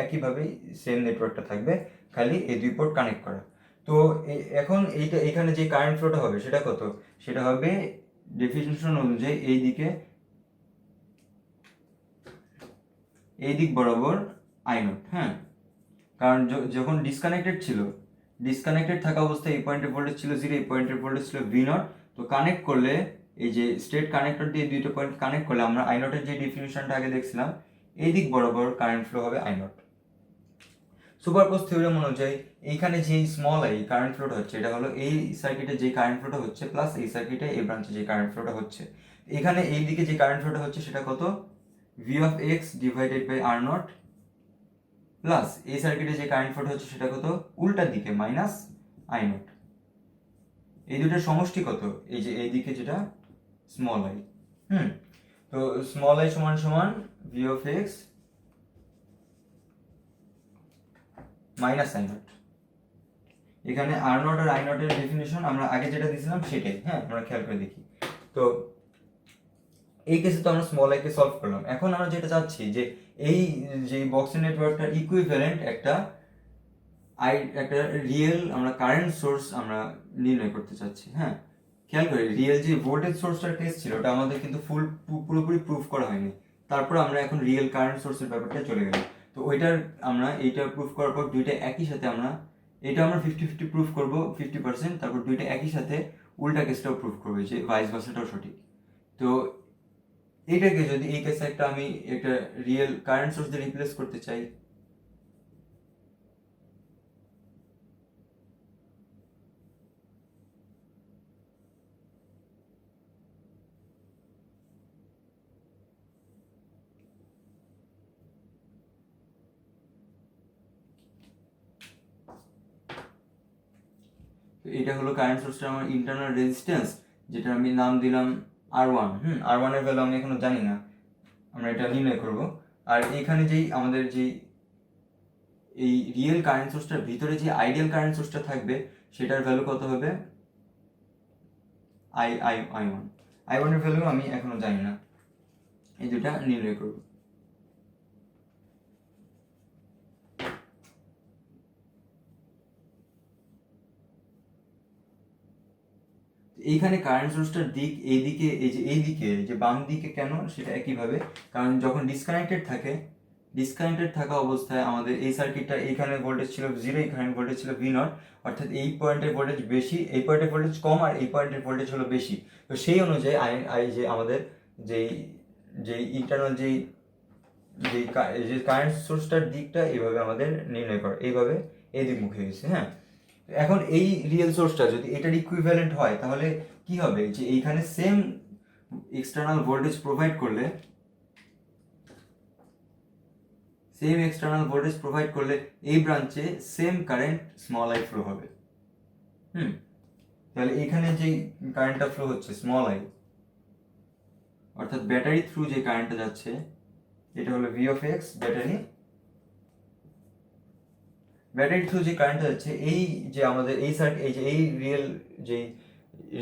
একইভাবেই সেম নেটওয়ার্কটা থাকবে, খালি এই দুই পোর্ট কানেক্ট করা। তো এখন এখানে যে কারেন্ট ফ্লোটা হবে, সেটা কত? সেটা হবে ডেফিনিশন অনুযায়ী এই দিক বরাবর আই নট। হ্যাঁ, কারণ যখন ডিসকানেক্টেড থাকা অবস্থায় এই পয়েন্টের ভোল্টেজ ছিল 0, এই পয়েন্টের ভোল্টেজ ছিল V0। তো কানেক্ট করলে এই যে স্টেট কানেক্টর দিয়ে দুইটা পয়েন্ট কানেক্ট করলে আমরা I0 এর যে ডেফিনিশনটা আগে দেখছিলাম, এই দিক বরাবর কারেন্ট ফ্লো হবে I0। সুপারপোজ থিওরেম অনুযায়ী এইখানে যে স্মল আই কারেন্ট ফ্লোটা হচ্ছে, এটা হলো এই সার্কিটে যে কারেন্ট ফ্লোটা হচ্ছে প্লাস এই সার্কিটে এই ব্রাঞ্চে যে কারেন্ট ফ্লোটা হচ্ছে। এখানে এই দিকে যে কারেন্ট ফ্লোটা হচ্ছে সেটা কত, V of x divided by R0, plus এই সার্কিটে যে কারেন্ট ফ্লোটা হচ্ছে সেটা কত, উল্টার দিকে মাইনাস I0। এই দুটোর সমষ্টি কত, এই যে এই দিকে যেটা স্মল আই। তো স্মল আই সমান সমান V of x minus I0। এখানে R0 আর I0 এর ডেফিনিশন আমরা আগে যেটা দিয়েছিলাম সেটাই। আমরা খেয়াল করে দেখি। তো এই কেসে তো আমরা স্মল আই কে সলভ করলাম। এখন আমরা যেটা চাচ্ছি যে এই যে বক্সের নেটওয়ার্কটার ইকুইভ্যালেন্ট একটা রিয়েল আমরা কারেন্ট সোর্স আমরা নির্ণয় করতে চাচ্ছি। খেয়াল করি রিয়েল যে ভোল্টেজ সোর্সটার কেস ছিল ওটা আমাদের কিন্তু পুরোপুরি প্রুফ করা হয়নি। তারপর আমরা এখন রিয়েল কারেন্ট সোর্সের ব্যাপারটা চলে গেলাম। তো এইটা প্রুফ করার পর দুইটা একই সাথে এটা আমরা 50-50 প্রুফ করব 50%, তারপর দুইটা একই সাথে উল্টা কেসটাও প্রুফ করবো যে ভাইস ভার্সাটাও সঠিক। তো এইটাকে যদি এই কেসে আমি একটা রিয়েল কারেন্ট সোর্স দিয়ে রিপ্লেস করতে চাই, এটা হলো কারেন্ট সোর্সটা আমার ইন্টারনাল রেজিস্ট্যান্স, যেটা আমি নাম দিলাম R1। R1 এর ভ্যালু আমি এখনো জানি না, আমরা এটা নির্ণয় করব। আর এখানে আমাদের এই রিয়েল কারেন্ট সোর্সটার ভিতরে যে আইডিয়াল কারেন্ট সোর্সটা থাকবে সেটার ভ্যালু কত হবে, I1 এর ভ্যালু আমি এখনো জানি না, এই দুটা নির্ণয় করব। এইখানে কারেন্ট সোর্সটার দিক এইদিকে, এইদিকে যে বাম দিকে কেন সেটা একইভাবে, কারণ যখন ডিসকানেক্টেড থাকা অবস্থায় আমাদের এই সার্কিটটা এইখানে ভোল্টেজ ছিল 0, এইখানে ভোল্টেজ ছিল V0, অর্থাৎ এই পয়েন্টের ভোল্টেজ বেশি, এই পয়েন্টের ভোল্টেজ কম, আর এই পয়েন্টের ভোল্টেজ হলো বেশি। তো সেই অনুযায়ী যে আমাদের যেই ইন্টারনাল যে কারেন্ট সোর্সটার দিকটা এইভাবে আমাদের নির্ণয় করা, এইভাবে এই দিক মুখে গেছে। এখন এই রিয়েল সোর্সটা যদি এটার ইকুইভ্যালেন্ট হয় তাহলে কি হবে, যে এইখানে সেম এক্সটার্নাল ভোল্টেজ প্রোভাইড করলে এই ব্রাঞ্চে same current small I flow হবে। তাহলে এখানে যে কারেন্টটা ফ্লো হচ্ছে স্মল আই, অর্থাৎ ব্যাটারি থ্রু যে কারেন্টটা যাচ্ছে এটা হলো V of x। Battery through যে কারেন্টটা যাচ্ছে এই যে আমাদের এই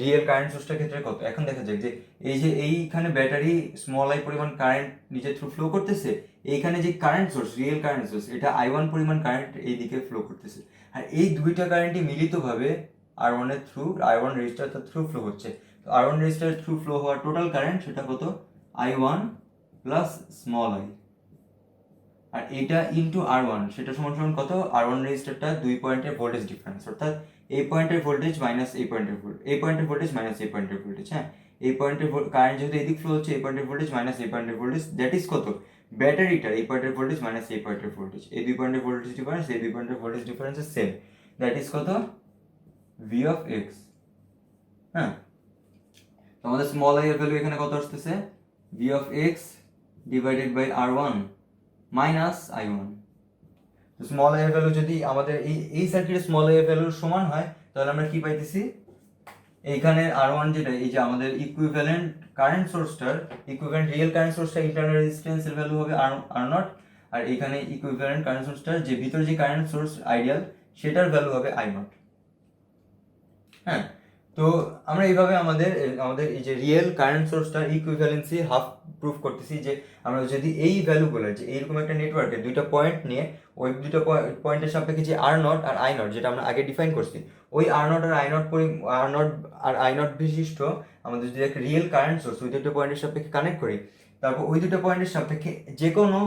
রিয়েল কারেন্ট সোর্সটার ক্ষেত্রে কত, এখন দেখা যাক যে এইখানে ব্যাটারি স্মল আই পরিমাণ কারেন্ট নিজে থ্রু ফ্লো করতেছে, এইখানে যে current source real current source এটা I1 পরিমাণ কারেন্ট এই দিকে ফ্লো করতেছে, আর এই দুইটা কারেন্টই মিলিতভাবে R1 রেজিস্টার থ্রু ফ্লো হচ্ছে। তো R1 রেজিস্টার থ্রু ফ্লো হওয়ার টোটাল কারেন্ট সেটা কত, I1 প্লাস স্মল আই, আর এটা ইন্টু R1 সেটা সমান কত, R1 রেজিস্টারটা 2 পয়েন্টের ভোল্টেজ ডিফারেন্স, অর্থাৎ এই পয়েন্টের ভোল্টেজ মাইনাস এই পয়েন্টের ভোল্টেজ মাইনাস এই পয়েন্টের ভোল্টেজ। এই পয়েন্টের কারেন্ট যেহেতু এদিক ফ্লো হচ্ছে, এই পয়েন্টের ভোল্টেজ মাইনাস এই পয়েন্টের ভোল্টেজ, দ্যাট ইজ কত, ব্যাটারিটার এই পয়েন্টের ভোল্টেজ মাইনাস এই পয়েন্টের ভোল্টেজ, এই 2 পয়েন্টের ভোল্টেজ ডিফারেন্স, এই 2 পয়েন্টের ভোল্টেজ ডিফারেন্স এর সেম, দ্যাট ইজ কত, V of x। তো আমাদের স্মল আই এর ভ্যালু এখানে কত আসতেছে, V of x divided by R1 minus I1। তো স্মল আই এর ভ্যালু যদি আমাদের এই সার্কিটের স্মল আই এর ভ্যালুর সমান হয় তাহলে আমরা কি পাইতেছি, এইখানে R1 যেটা এই যে আমাদের ইকুইভ্যালেন্ট কারেন্ট সোর্সটার রিয়েল কারেন্ট সোর্সটা ইন্টারনাল রেজিস্ট্যান্সের ভ্যালু হবে R0, আর এখানে ইকুইভ্যালেন্ট কারেন্ট সোর্সটার যে ভিতরে যে কারেন্ট সোর্স আইডিয়াল সেটার ভ্যালু হবে I0। তো আমরা এইভাবে আমাদের এই যে রিয়েল কারেন্ট সোর্সটার ইকুইভ্যালেন্সি হাফ প্রুফ করতেছি, যে আমরা যদি এই ভ্যালুগুলো যে এইরকম একটা নেটওয়ার্কে দুইটা পয়েন্ট নিয়ে ওই দুটো পয়েন্টের সাপেক্ষে যে R0 আর I0 যেটা আমরা আগে ডিফাইন করছি, ওই R0 আর I0 বিশিষ্ট আমাদের যদি একটা রিয়েল কারেন্ট সোর্স ওই দুটো পয়েন্টের সাপেক্ষে কানেক্ট করি, তারপর ওই দুটো পয়েন্টের সাপেক্ষে যে কোনো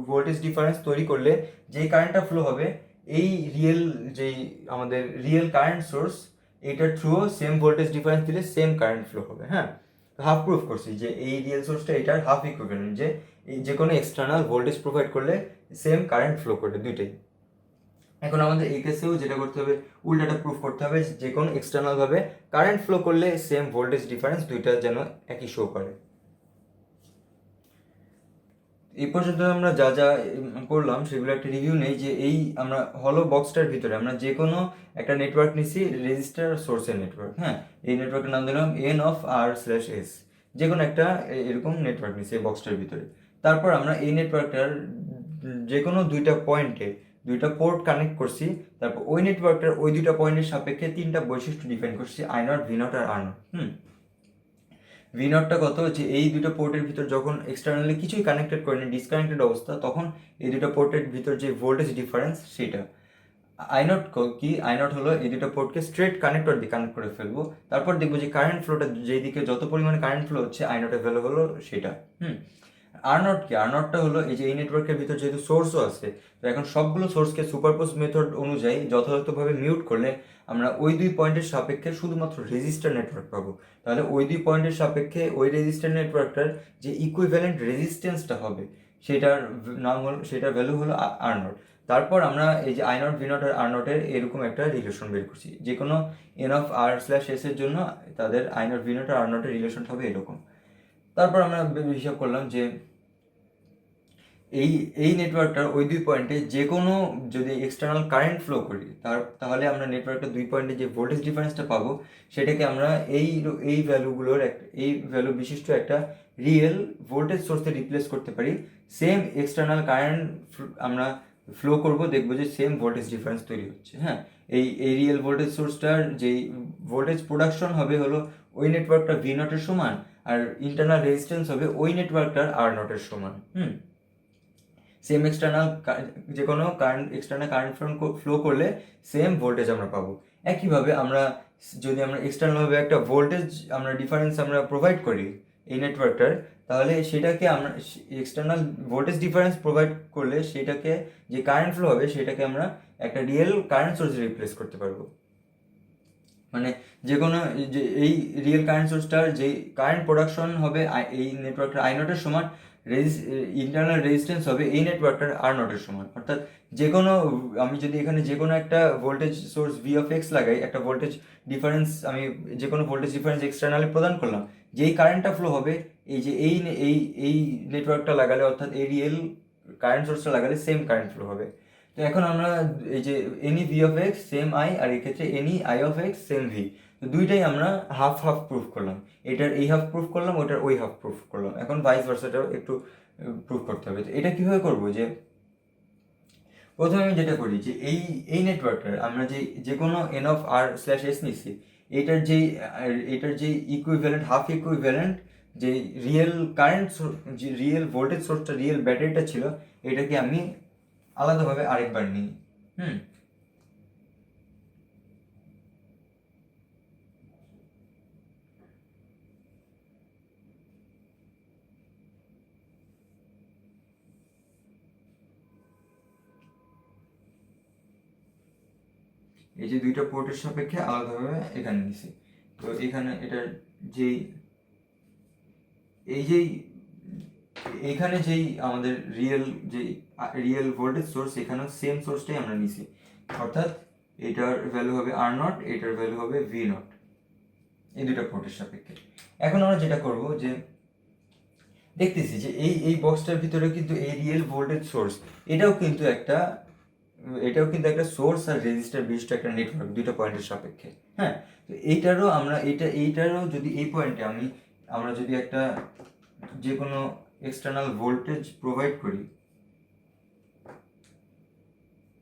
ভোল্টেজ ডিফারেন্স তৈরি করলে যে কারেন্টটা ফ্লো হবে এই রিয়েল যেই আমাদের রিয়েল কারেন্ট সোর্স এটার থ্রু সেম ভোল্টেজ ডিফারেন্স দিলে সেম কারেন্ট ফ্লো হবে। হ্যাঁ, হাফ প্রুফ করছি যে এই রিয়েল সোর্সটা এটার হাফ ইকুইভ্যালেন্ট, যে যে কোনো এক্সটার্নাল ভোল্টেজ প্রোভাইড করলে সেম কারেন্ট ফ্লো করবে দুইটাই। এখন আমাদের এই কেসেও যেটা করতে হবে, উল্টাটা প্রুফ করতে হবে, যে কোনো এক্সটার্নাল ভাবে কারেন্ট ফ্লো করলে সেম ভোল্টেজ ডিফারেন্স দুইটা যেন একই শো করে। এই পর্যন্ত আমরা যা যা করলাম সেগুলো একটা রিভিউ নেই, যে এই আমরা হলো বক্সটার ভিতরে আমরা যে কোনো একটা নেটওয়ার্ক নিছি, রেজিস্টার সোর্সের নেটওয়ার্ক। হ্যাঁ, এই নেটওয়ার্কের নাম দিলাম NR/S, যে কোনো একটা এরকম নেটওয়ার্ক নিছি এই বক্সটার ভিতরে। তারপর আমরা এই নেটওয়ার্কটার যে কোনো দুইটা পয়েন্টে দুইটা পোর্ট কানেক্ট করছি, তারপর ওই নেটওয়ার্কটার ওই দুইটা পয়েন্টের সাপেক্ষে তিনটা বৈশিষ্ট্য ডিফাইন করছি, I0, V0 আর R0। V0টা কত, যে এই দুটো পোর্টের ভিতর যখন এক্সটার্নালি কিছুই কানেক্টেড করেনি, ডিসকানেক্টেড অবস্থা, তখন এই দুটো পোর্টের ভিতর যে ভোল্টেজ ডিফারেন্স সেটা। I0 কি, I0 হলো এই দুটো পোর্টকে স্ট্রেট কানেক্টর দিয়ে কানেক্ট করে ফেলবো, তারপর দেখবো যে কারেন্ট ফ্লোটা যেই দিকে যত পরিমাণে কারেন্ট ফ্লো হচ্ছে I0 এর ভ্যালু হলো সেটা। R0 কি, R0টা হলো এই যে এই নেটওয়ার্কের ভিতর যেহেতু সোর্সও আছে, তো এখন সবগুলো সোর্সকে সুপারপোজ মেথড অনুযায়ী যথাযথভাবে মিউট করলে আমরা ওই দুই পয়েন্টের সাপেক্ষে শুধুমাত্র রেজিস্টার নেটওয়ার্ক পাবো। তাহলে ওই দুই পয়েন্টের সাপেক্ষে ওই রেজিস্টার নেটওয়ার্কটার যে ইকুইভ্যালেন্ট রেজিস্ট্যান্সটা হবে সেটার নাম হলো, সেটার ভ্যালু হলো R0। তারপর আমরা এই যে I0, V0 আর R0 এর এরকম একটা রিলেশন বের করছি, যে কোনো N/R/S এর জন্য তাদের I0, V0 আর R0 এর রিলেশন হবে এরকম। তারপর আমরা হিসাব করলাম যে এই এই নেটওয়ার্কটার ওই দুই পয়েন্টে যে কোনো যদি এক্সটার্নাল কারেন্ট ফ্লো করি তাহলে আমরা নেটওয়ার্কটার দুই পয়েন্টে যে ভোল্টেজ ডিফারেন্সটা পাবো সেটাকে আমরা এই ভ্যালুগুলোর এই ভ্যালু বিশিষ্ট একটা রিয়েল ভোল্টেজ সোর্সে রিপ্লেস করতে পারি। সেম এক্সটার্নাল কারেন্ট আমরা ফ্লো করব, দেখবো যে সেম ভোল্টেজ ডিফারেন্স তৈরি হচ্ছে। হ্যাঁ, এই রিয়েল ভোল্টেজ সোর্সটার যেই ভোল্টেজ প্রোডাকশন হবে হলো ওই নেটওয়ার্কটা V0 এর সমান, আর ইন্টারনাল রেজিস্ট্যান্স হবে ওই নেটওয়ার্কটার R0 এর সমান। সেম এক্সটার্নাল যে কোনো কারেন্ট এক্সটার্নাল কারেন্ট ফ্লো করলে সেম ভোল্টেজ আমরা পাবো। একইভাবে আমরা যদি আমরা এক্সটার্নালভাবে একটা ভোল্টেজ আমরা ডিফারেন্স আমরা প্রোভাইড করি এই নেটওয়ার্কটার, তাহলে সেটাকে আমরা এক্সটার্নাল ভোল্টেজ ডিফারেন্স প্রোভাইড করলে সেটাকে যে কারেন্ট ফ্লো হবে সেটাকে আমরা একটা রিয়েল কারেন্ট সোর্সে রিপ্লেস করতে পারবো। মানে যে কোনো যে এই রিয়েল কারেন্ট সোর্সটার যে কারেন্ট প্রোডাকশন হবে এই নেটওয়ার্কটার I0 এর সমান, ইন্টারনাল রেজিস্ট্যান্স হবে এই নেটওয়ার্কটার R0 এর সমান। অর্থাৎ যে কোনো আমি যদি এখানে যে কোনো একটা ভোল্টেজ সোর্স V(x) লাগাই, একটা ভোল্টেজ ডিফারেন্স আমি যে কোনো ভোল্টেজ ডিফারেন্স এক্সটার্নালি প্রদান করলাম, যেই কারেন্টটা ফ্লো হবে এই যে এই এই নেটওয়ার্কটা লাগালে, অর্থাৎ এই রিয়েল কারেন্ট সোর্সটা লাগালে সেম কারেন্ট ফ্লো হবে। তো এখন আমরা এই যে এনি V(x) সেম I, আর এক্ষেত্রে এনি I(x) সেম V, তো দুইটাই আমরা হাফ হাফ প্রুফ করলাম। এটার এই হাফ প্রুফ করলাম, ওটার ওই হাফ প্রুফ করলাম। এখন ভাইস ভার্সাটাও একটু প্রুফ করতে হবে। তো এটা কীভাবে করবো, যে প্রথমে আমি যেটা করি যে এই নেটওয়ার্কটার আমরা যে কোনো N(R/S) নিছি, এটার যেই ইকুইভ্যালেন্ট হাফ ইকুইভ্যালেন্ট যে রিয়েল কারেন্ট যে রিয়েল ভোল্টেজ সোর্সটা রিয়েল ব্যাটারিটা ছিল, এটাকে আমি আলাদাভাবে আরেকবার নিই। এই যে দুইটা পোর্টের সাপেক্ষে আলাদাভাবে এখানে নিছি। তো এখানে এটার যেই এই যেই এখানে যেই আমাদের রিয়েল ভোল্টেজ সোর্স, এখানেও সেম সোর্সটাই আমরা নিছি, অর্থাৎ এটার ভ্যালু হবে R0, এটার ভ্যালু হবে V0, এই দুটো পোর্টের সাপেক্ষে। এখন আমরা যেটা করব যে দেখতেছি যে এই বক্সটার ভিতরে কিন্তু এই রিয়েল ভোল্টেজ সোর্স এটাও কিন্তু একটা সোর্স আর রেজিস্টার বিশিষ্ট একটা নেটওয়ার্ক দুইটা পয়েন্টের সাপেক্ষে। হ্যাঁ, তো এইটারও যদি এই পয়েন্টে আমরা যদি একটা যে কোনো এক্সটার্নাল ভোল্টেজ প্রোভাইড করি,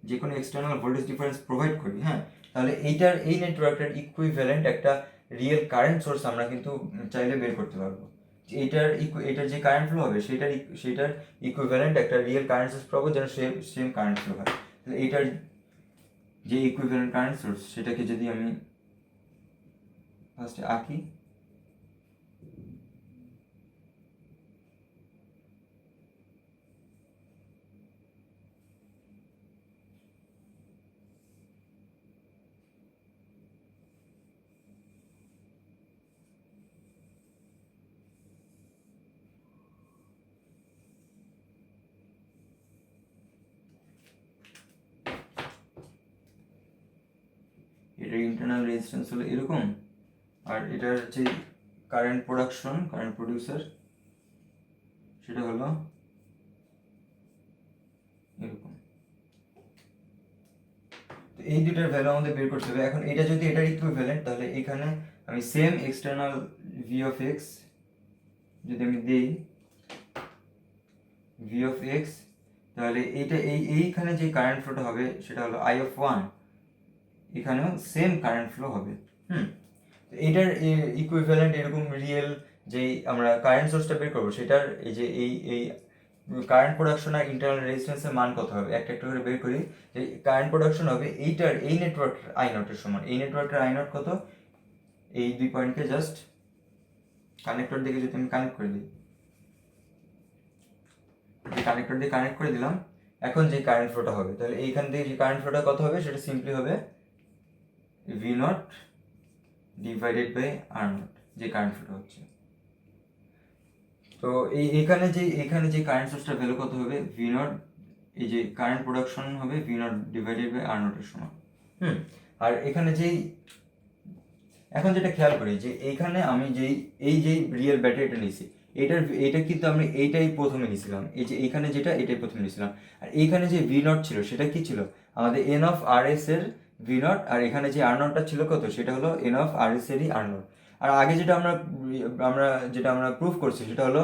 যে কোনো এক্সটার্নাল ভোল্টেজ ডিফারেন্স প্রোভাইড করি, হ্যাঁ, তাহলে এই নেটওয়ার্কটার ইকুইভ্যালেন্ট একটা রিয়েল কারেন্ট সোর্স আমরা কিন্তু চাইলে বের করতে পারবো। এটার যে কারেন্ট ফ্লো হবে সেটার ইকুইভ্যালেন্ট একটা রিয়েল কারেন্ট সোর্স পাবো যেন সেম কারেন্ট ফ্লো হয়। তাহলে এইটার যে ইকুইভ্যালেন্ট কারেন্ট সোর্স সেটাকে যদি আমি ফার্স্টে আঁকি, এটার ইন্টারনাল রেজিস্ট্যান্স হলো এরকম, আর এটার যে কারেন্ট প্রডিউসার সেটা হলো এরকম। তো এই দুইটার ভ্যালু আমাদের বের করতে হবে। এখন এটা যদি এটার ইকুইভ্যালেন্ট, তাহলে এখানে আমি same external V of x যদি আমি দিই ভি অফ এক্স, তাহলে এইটা এইখানে যে কারেন্ট ফ্লোটা হবে সেটা হলো আই অফ ওয়ান, এখানেও সেম কারেন্ট ফ্লো হবে। এইটার ইকুইভ্যালেন্ট এরকম রিয়েল যেই আমরা কারেন্ট সোর্সটা বের করবো সেটার এই যে এই কারেন্ট প্রোডাকশন আর ইন্টারনাল রেজিস্ট্যান্সের মান কত হবে একটা একটা করে বের করি। যে কারেন্ট প্রোডাকশন হবে এইটার এই নেটওয়ার্কের আই নটের সমান। এই নেটওয়ার্কের আই নট কত, এই দুই পয়েন্টকে জাস্ট কানেক্টর দিকে যদি আমি কানেক্ট করে দিই, কানেক্টর দিয়ে কানেক্ট করে দিলাম, এখন যে কারেন্ট ফ্লোটা হবে তাহলে এইখান থেকে যে কারেন্ট ফ্লোটা কত হবে সেটা সিম্পলি হবে V not divided by R not, যে কারেন্ট ফ্লোটা হচ্ছে। তো এখানে যে কারেন্ট সোর্সটার ভ্যালু কত হবে, ভি নট, এই যে কারেন্ট প্রোডাকশন হবে ভি নট ডিভাইডেড বাই আর নটের সমান। আর এখানে এখন যেটা খেয়াল করি যে এইখানে আমি যেই রিয়েল ব্যাটারিটা নিয়েছি এইটা কিন্তু আমি এইটাই প্রথমে নিয়েছিলাম, এই যে এইখানে যেটা এটাই প্রথমে নিয়েছিলাম। আর এইখানে যে ভি নট ছিল সেটা কি ছিল, আমাদের এন অফ আর এস এর ভি নট, আর এখানে যে আর নটটা ছিল কত সেটা হলো এন অফ আর এস এরই আর নট। আর আগে যেটা আমরা প্রুফ করছি সেটা হলো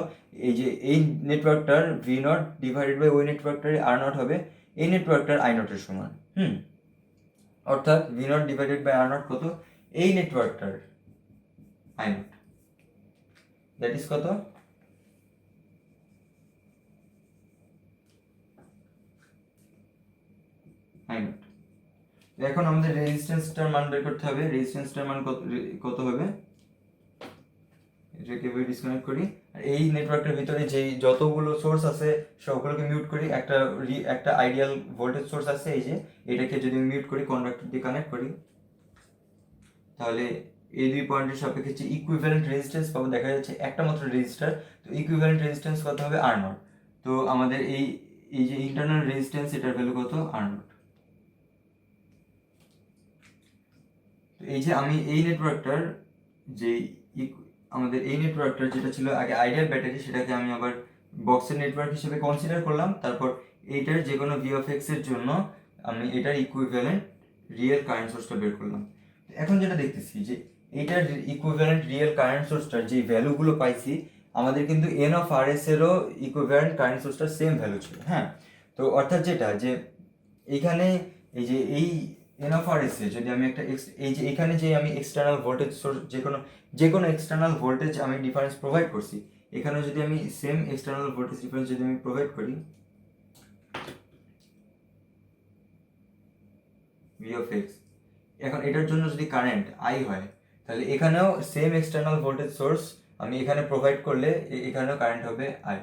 এই যে এই নেটওয়ার্কটার ভি নট ডিভাইডেড বাই ওই নেটওয়ার্কটার আর নট হবে এই নেটওয়ার্কটার আই নটের সমান। অর্থাৎ V not divided by R not কত, এই নেটওয়ার্কটার আই নট, দ্যাট ইজ কত, আই নট। এখন আমাদের রেজিস্ট্যান্সটার মান বের করতে হবে। রেজিস্ট্যান্সটার মান কত হবে, এটাকে ডিসকানেক্ট করি। আর এই নেটওয়ার্কের ভিতরে যেই যতগুলো সোর্স আছে সবগুলোকে মিউট করি। একটা আইডিয়াল ভোল্টেজ সোর্স আছে, এই যে এটাকে যদি মিউট করি কন্ডাক্টর দিয়ে কানেক্ট করি, তাহলে এই দুই পয়েন্টের সাপেক্ষে যে ইকুইভ্যালেন্ট রেজিস্ট্যান্স পাবো, দেখা যাচ্ছে একটা মাত্র রেজিস্টার, তো ইকুইভ্যালেন্ট রেজিস্ট্যান্স কত হবে আর নট। তো আমাদের এই যে ইন্টারনাল রেজিস্ট্যান্স এটার ভ্যালু কত আর নট। এই যে আমি এই নেটওয়ার্কটার যে আমাদের এই নেটওয়ার্কটার যেটা ছিল আগে আইডিয়াল ব্যাটারি সেটাকে আমি আবার বক্সের নেটওয়ার্ক হিসেবে কনসিডার করলাম। তারপর এইটার যে কোনো ভি অফ এক্স এর জন্য আমি এটার ইকুইভ্যালেন্ট রিয়েল কারেন্ট সোর্সটা বের করলাম। এখন যেটা দেখতেছি যে এইটার ইকুইভ্যালেন্ট রিয়েল কারেন্ট সোর্সটার যে ভ্যালুগুলো পাইছি, আমাদের কিন্তু এন অফ আর এস এরও ইকুইভ্যালেন্ট কারেন্ট সোর্সটার সেম ভ্যালু ছিল। হ্যাঁ, তো অর্থাৎ যেটা যে এইখানে এই যে এই N of R S A যদি আমি একটা এই যে এখানে যে আমি এক্সটার্নাল ভোল্টেজ সোর্স যে কোনো এক্সটার্নাল ভোল্টেজ আমি ডিফারেন্স প্রোভাইড করছি, এখানে যদি আমি সেম এক্সটার্নাল ভোল্টেজ ডিফারেন্স যদি আমি প্রোভাইড করি ভি অফ এক্স, এখন এটার জন্য যদি কারেন্ট আই হয় তাহলে এখানেও সেম এক্সটার্নাল ভোল্টেজ সোর্স আমি এখানে প্রোভাইড করলে এখানেও কারেন্ট হবে আই।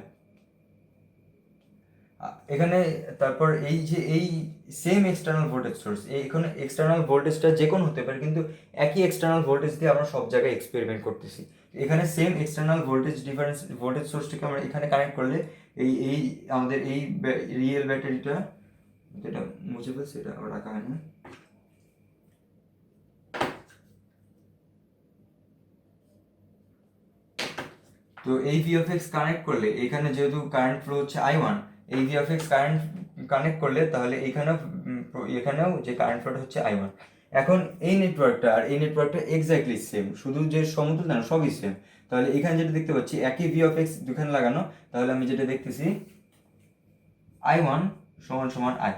এখানে তারপর এই যে এই সেম এক্সটার্নাল ভোল্টেজ সোর্স, এখানে এক্সটার্নাল ভোল্টেজটা যে কোনো হতে পারে, কিন্তু একই এক্সটার্নাল ভোল্টেজ দিয়ে আমরা সব জায়গায় এক্সপেরিমেন্ট করতেছি। এখানে সেম এক্সটার্নাল ভোল্টেজ সোর্সটিকে আমরা এখানে কানেক্ট করলে এই আমাদের এই রিয়েল ব্যাটারিটা, যেটা মুছে ফেলছে এটা আবার রাখা হয় না, তো এই ভি অফ এক্স কানেক্ট করলে এখানে যেহেতু কারেন্ট ফ্লো হচ্ছে আই ওয়ান, এই V of x current connect করলে তাহলে এখানেও যে কারেন্ট ফ্লোটা হচ্ছে আই ওয়ান। এখন এই নেটওয়ার্কটা আর এই নেটওয়ার্কটা এক্স্যাক্টলি সেম, শুধু যে সমতুল্য না সবই সেম। তাহলে এখানে যেটা দেখতে পাচ্ছি একই ভি অফ এক্স দুখানে লাগানো, তাহলে আমি যেটা দেখতেছি আই ওয়ান সমান সমান আই।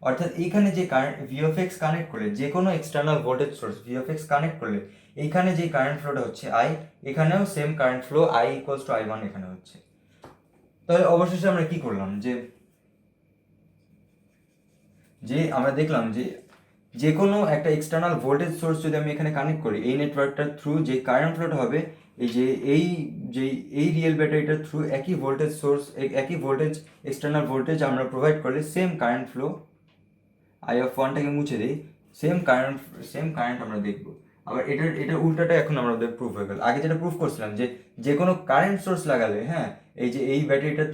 অর্থাৎ এইখানে যে current V of x connect করলে যে কোনো external voltage source V of x connect করলে এইখানে যে কারেন্ট ফ্লোটা হচ্ছে আই, এখানেও same current flow I equals to I one এখানে হচ্ছে। তাহলে অবশেষে আমরা কি করলাম, যে আমরা দেখলাম যে কোনো একটা এক্সটার্নাল ভোল্টেজ সোর্স যদি আমি এখানে কানেক্ট করি, এই নেটওয়ার্কটার থ্রু যে কারেন্ট ফ্লোটা হবে এই রিয়েল ব্যাটারিটার থ্রু একই ভোল্টেজ সোর্স একই ভোল্টেজ এক্সটার্নাল ভোল্টেজ আমরা প্রোভাইড করলে same current flow, I of ওয়ানটাকে মুছে দিই, সেম কারেন্ট আমরা দেখবো। আবার এটার উল্টাটা এখন আমাদের প্রুফ হয়ে গেল। আগে যেটা প্রুফ করছিলাম যে কোনো কারেন্ট সোর্স লাগালে, হ্যাঁ, এই যে এই ব্যাটারিটা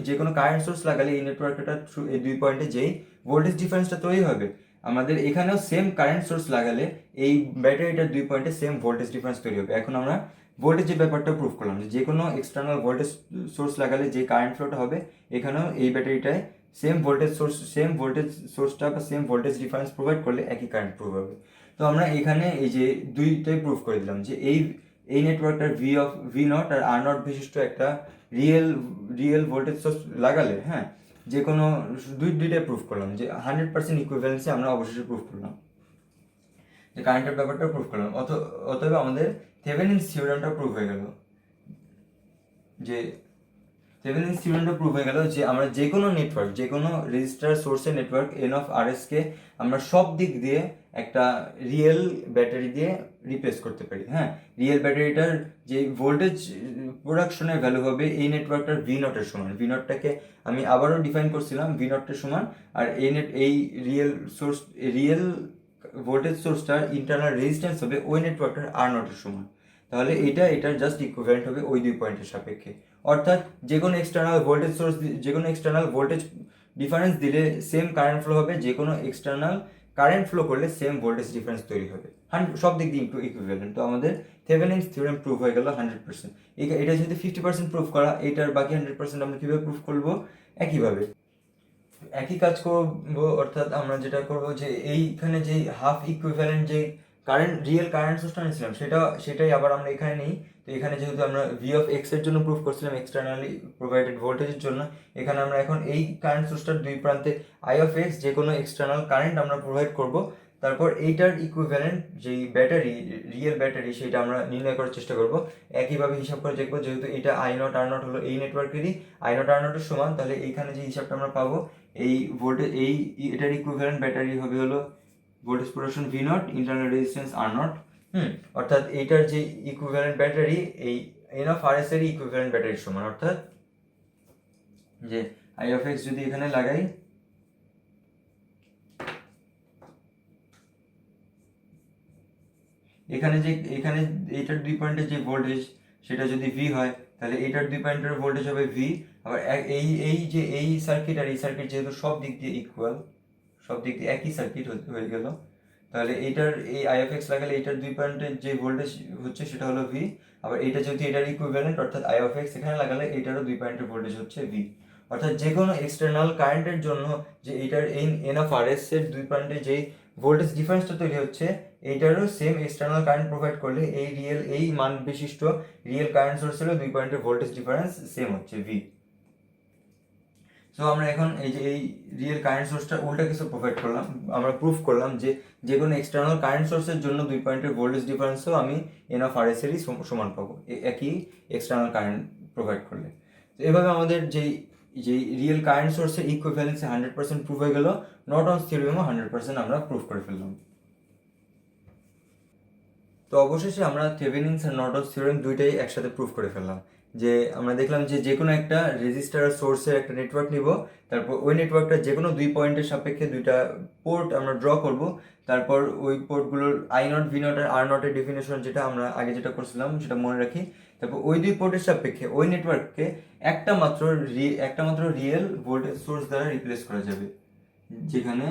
যে কোনো কারেন্ট সোর্স লাগালে এই নেটওয়ার্কটার থ্রু এই দুই পয়েন্টে যেই ভোল্টেজ ডিফারেন্সটা তৈরি হবে, আমাদের এখানেও সেম কারেন্ট সোর্স লাগালে এই ব্যাটারিটার 2 পয়েন্টে সেম ভোল্টেজ ডিফারেন্স তৈরি হবে। এখন আমরা ভোল্টেজের ব্যাপারটা প্রুফ করলাম যে কোনো এক্সটার্নাল ভোল্টেজ সোর্স লাগালে যে কারেন্ট ফ্লোটা হবে এখানেও এই ব্যাটারিটায় সেম ভোল্টেজ সোর্সটা বা সেম ভোল্টেজ ডিফারেন্স প্রোভাইড করলে একই কারেন্ট প্রুফ হবে। তো আমরা এখানে এই যে দুইটাই প্রুফ করে দিলাম যে এই নেটওয়ার্কটার V not R R naught বিশিষ্ট একটা রিয়েল ভোল্টেজ সোর্স লাগালে, হ্যাঁ, যে কোনো দুইটাই প্রুফ করলাম যে 100% ইকুইভ্যালেন্সি আমরা অবশেষে প্রুফ করলাম, যে কারেন্টের ব্যাপারটা প্রুফ করলাম। অতএব আমাদের থেভেনিনস থিওরেমটা প্রুফ হয়ে গেল যে আমরা যে কোনো নেটওয়ার্ক, যে কোনো রেজিস্টার সোর্সের নেটওয়ার্ক এন অফ আর এসকে আমরা সব দিক দিয়ে একটা রিয়েল ব্যাটারি দিয়ে রিপ্লেস করতে পারি। হ্যাঁ, রিয়েল ব্যাটারিটার যে ভোল্টেজ প্রোডাকশনের ভ্যালু হবে এই নেটওয়ার্কটার ভি নটের সমান। ভি নটটাকে আমি আবারও ডিফাইন করছিলাম, ভি নটের সমান। আর এই রিয়েল ভোল্টেজ সোর্সটার ইন্টারনাল রেজিস্ট্যান্স হবে ওই নেটওয়ার্কটার আর নটের সমান। তাহলে এটার জাস্ট ইকুইভ্যালেন্ট হবে ওই 2 পয়েন্টের সাপেক্ষে। অর্থাৎ যে কোনো এক্সটার্নাল ভোল্টেজ ডিফারেন্স দিলে সেম কারেন্ট ফ্লো হবে, যে কোনো এক্সটার্নাল কারেন্ট ফ্লো করলে সেম ভোল্টেজ ডিফারেন্স তৈরি হবে, সব দিক দিয়ে ইকুইভ্যালেন্ট। তো আমাদের থেভেনিনস থিওরেম প্রুফ হয়ে গেল 100%। এটা যদি 50% প্রুফ করা, এটার বাকি 100% আমরা কীভাবে প্রুফ করবো? একই কাজ করবো। অর্থাৎ আমরা যেটা করবো যে এইখানে যে হাফ ইকুইভ্যালেন্ট যে রিয়েল কারেন্ট সোর্সটা নিয়েছিলাম সেটাই আবার আমরা এখানে নিই। তো এখানে যেহেতু আমরা ভি অফ এক্স এর জন্য প্রুফ করছিলাম এক্সটার্নালি প্রোভাইডেড ভোল্টেজের জন্য, এখানে আমরা এখন এই কারেন্ট সোর্সটার দুই প্রান্তে আই অফ এক্স যে কোনো এক্সটার্নাল কারেন্ট আমরা প্রোভাইড করব। তারপর এইটার ইকুইভ্যালেন্ট যেই রিয়েল ব্যাটারি সেটা আমরা নির্ণয় করার চেষ্টা করব। একইভাবে হিসাব করে দেখবো, যেহেতু এটা আই নট আর নট হলো এই নেটওয়ার্কেরই আই নট আর নটের সমান, তাহলে এইখানে যে হিসাবটা আমরা পাবো এটার ইকুইভ্যালেন্ট ব্যাটারি হবে হলো voltage production V naught, internal resistance are not. অর্থাৎ এইটার যে ইকুইভ্যালেন্ট ব্যাটারি এই এন অফ আর এস এর ইকুইভ্যালেন্ট ব্যাটারির সমান। অর্থাৎ যে আই অফ এক্স যদি এখানে লাগাই, এখানে এইটার 2 পয়েন্টের যে ভোল্টেজ সেটা যদি ভি হয়, তাহলে এইটার 2 পয়েন্টের ভোল্টেজ হবে ভি। আবার এই সার্কিট আর এই সার্কিট যেহেতু সব দিক দিয়ে ইকুয়াল, সব দিক দিয়ে একই সার্কিট হয়ে গেল, তাহলে এই আই এফ এক্স লাগালে এইটার 2 পয়েন্টের যে ভোল্টেজ হচ্ছে সেটা হলো ভি। আবার এটা যেহেতু এটার ইকুইভ্যালেন্ট, অর্থাৎ আই অফ এক্স এখানে লাগালে এইটারও 2 পয়েন্টের ভোল্টেজ হচ্ছে ভি। অর্থাৎ যে কোনো এক্সটার্নাল কারেন্টের জন্য যে এইটার এন অফ আর এস এর 2 পয়েন্টে যেই ভোল্টেজ ডিফারেন্সটা তৈরি হচ্ছে, এইটারও সেম এক্সটার্নাল কারেন্ট প্রোভাইড করলে এই মান বিশিষ্ট রিয়েল কারেন্ট সোর্সেরও 2 পয়েন্টের ভোল্টেজ ডিফারেন্স সেম হচ্ছে ভি। সো আমরা এখন এই রিয়েল কারেন্ট সোর্সটা উল্টা কিছু প্রোভাইড করলাম, আমরা প্রুফ করলাম যে কোনো এক্সটার্নাল কারেন্ট সোর্সের জন্য 2 পয়েন্টের ভোল্টেজ ডিফারেন্সও আমি এন অফ আর এস এরই সমান পাবো একই এক্সটার্নাল কারেন্ট প্রোভাইড করলে। তো এভাবে আমাদের যেই রিয়েল কারেন্ট সোর্সের ইকুইভ্যালেন্সি 100% প্রুফ হয়ে গেল, নর্টনস থিওরেমও 100% আমরা প্রুফ করে ফেললাম। তো অবশেষে আমরা থেভেনিনস আর নর্টনস থিওরেম দুইটাই একসাথে প্রুফ করে ফেললাম। যে আমরা দেখলাম যে কোনো একটা রেজিস্টার আর সোর্সের একটা নেটওয়ার্ক নিব, তারপর ওই নেটওয়ার্কটা যে কোনো 2 পয়েন্টের সাপেক্ষে 2টা পোর্ট আমরা ড্র করব। তারপর ওই পোর্টগুলোর I not V not R R নটের ডেফিনেশন যেটা আমরা আগে যেটা করছিলাম সেটা মনে রাখি। তারপর ওই 2 পোর্টের সাপেক্ষে ওই নেটওয়ার্ককে একটা মাত্র রিয়েল ভোল্টেজ সোর্স দ্বারা রিপ্লেস করা যাবে, যেখানে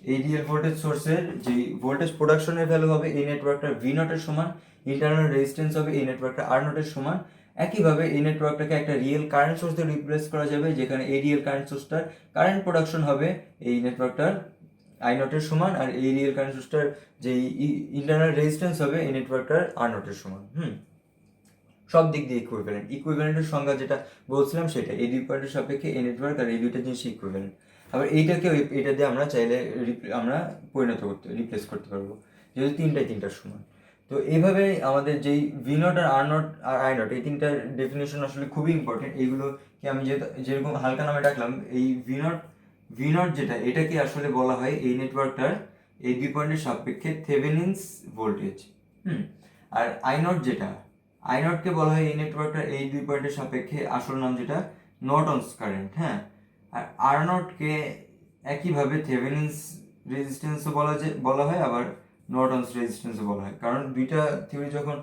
এই রিয়েল ভোল্টেজ সোর্সের যে ভোল্টেজ প্রোডাকশনের ভ্যালু হবে এই নেটওয়ার্কটার ভি নটের সমান, ইন্টারনাল রেজিস্ট্যান্স হবে এই নেটওয়ার্কটা আর নটের সমান। একইভাবে এই নেটওয়ার্কটাকে একটা রিয়েল কারেন্ট সোর্স দিয়ে রিপ্লেস করা যাবে, যেখানে এই রিয়েল কারেন্ট সোর্সটার কারেন্ট প্রোডাকশন হবে এই নেটওয়ার্কটার আই নটের সমান, আর এই রিয়েল কারেন্ট সোর্সটার যে ইন্টারনাল রেজিস্ট্যান্স হবে এই নেটওয়ার্কটার আর নটের সমান। সব দিক দিয়ে ইকুইভ্যালেন্টের সংজ্ঞা যেটা বলছিলাম সেটা এই 2 পয়েন্টের সাপেক্ষে এই নেটওয়ার্ক আর এই দুইটা জিনিস ইকুইভ্যালেন্ট। আবার এটা দিয়ে আমরা চাইলে আমরা রিপ্লেস করতে পারবো, যেহেতু তিনটার সমান। তো এইভাবে আমাদের যেই V not R R not R I not এই তিনটার ডেফিনেশন আসলে খুবই ইম্পর্টেন্ট। এইগুলোকে আমি যেরকম হালকা নামে ডাকলাম, এই ভি নট যেটা এটাকে আসলে বলা হয় এই নেটওয়ার্কটার এই 2 পয়েন্টের সাপেক্ষে থেভেনিনস ভোল্টেজ। আর আই নটকে বলা হয় এই নেটওয়ার্কটার এই 2 পয়েন্টের সাপেক্ষে আসল নাম যেটা নর্টনস কারেন্ট। হ্যাঁ, আর আর নটকে একইভাবে থেভেনিনস রেজিস্ট্যান্সও বলা হয়, আবার নর্টনস রেজিস্ট্যান্সও বলা হয়। কারণ দুইটা থিওরি যখন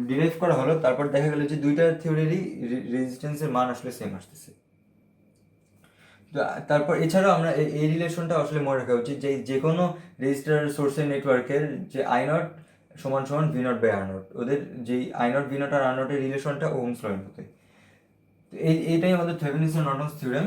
ডিরাইভ করা হলো তারপর দেখা গেল যে দুইটা থিওরিরই রেজিস্ট্যান্সের মান আসলে সেম আসতেছে। তো তো তারপর এছাড়াও আমরা এই রিলেশনটা আসলে মনে রাখা উচিত যে যে কোনো রেজিস্টার সোর্সের নেটওয়ার্কের যে আই নট সমান সমান V not by R not, ওদের যেই I not V not R R নটের রিলেশনটা ওহমস ল এর মধ্যে। এইটাই আমাদের থেভেনিনস এর নর্টনস থিওরেম।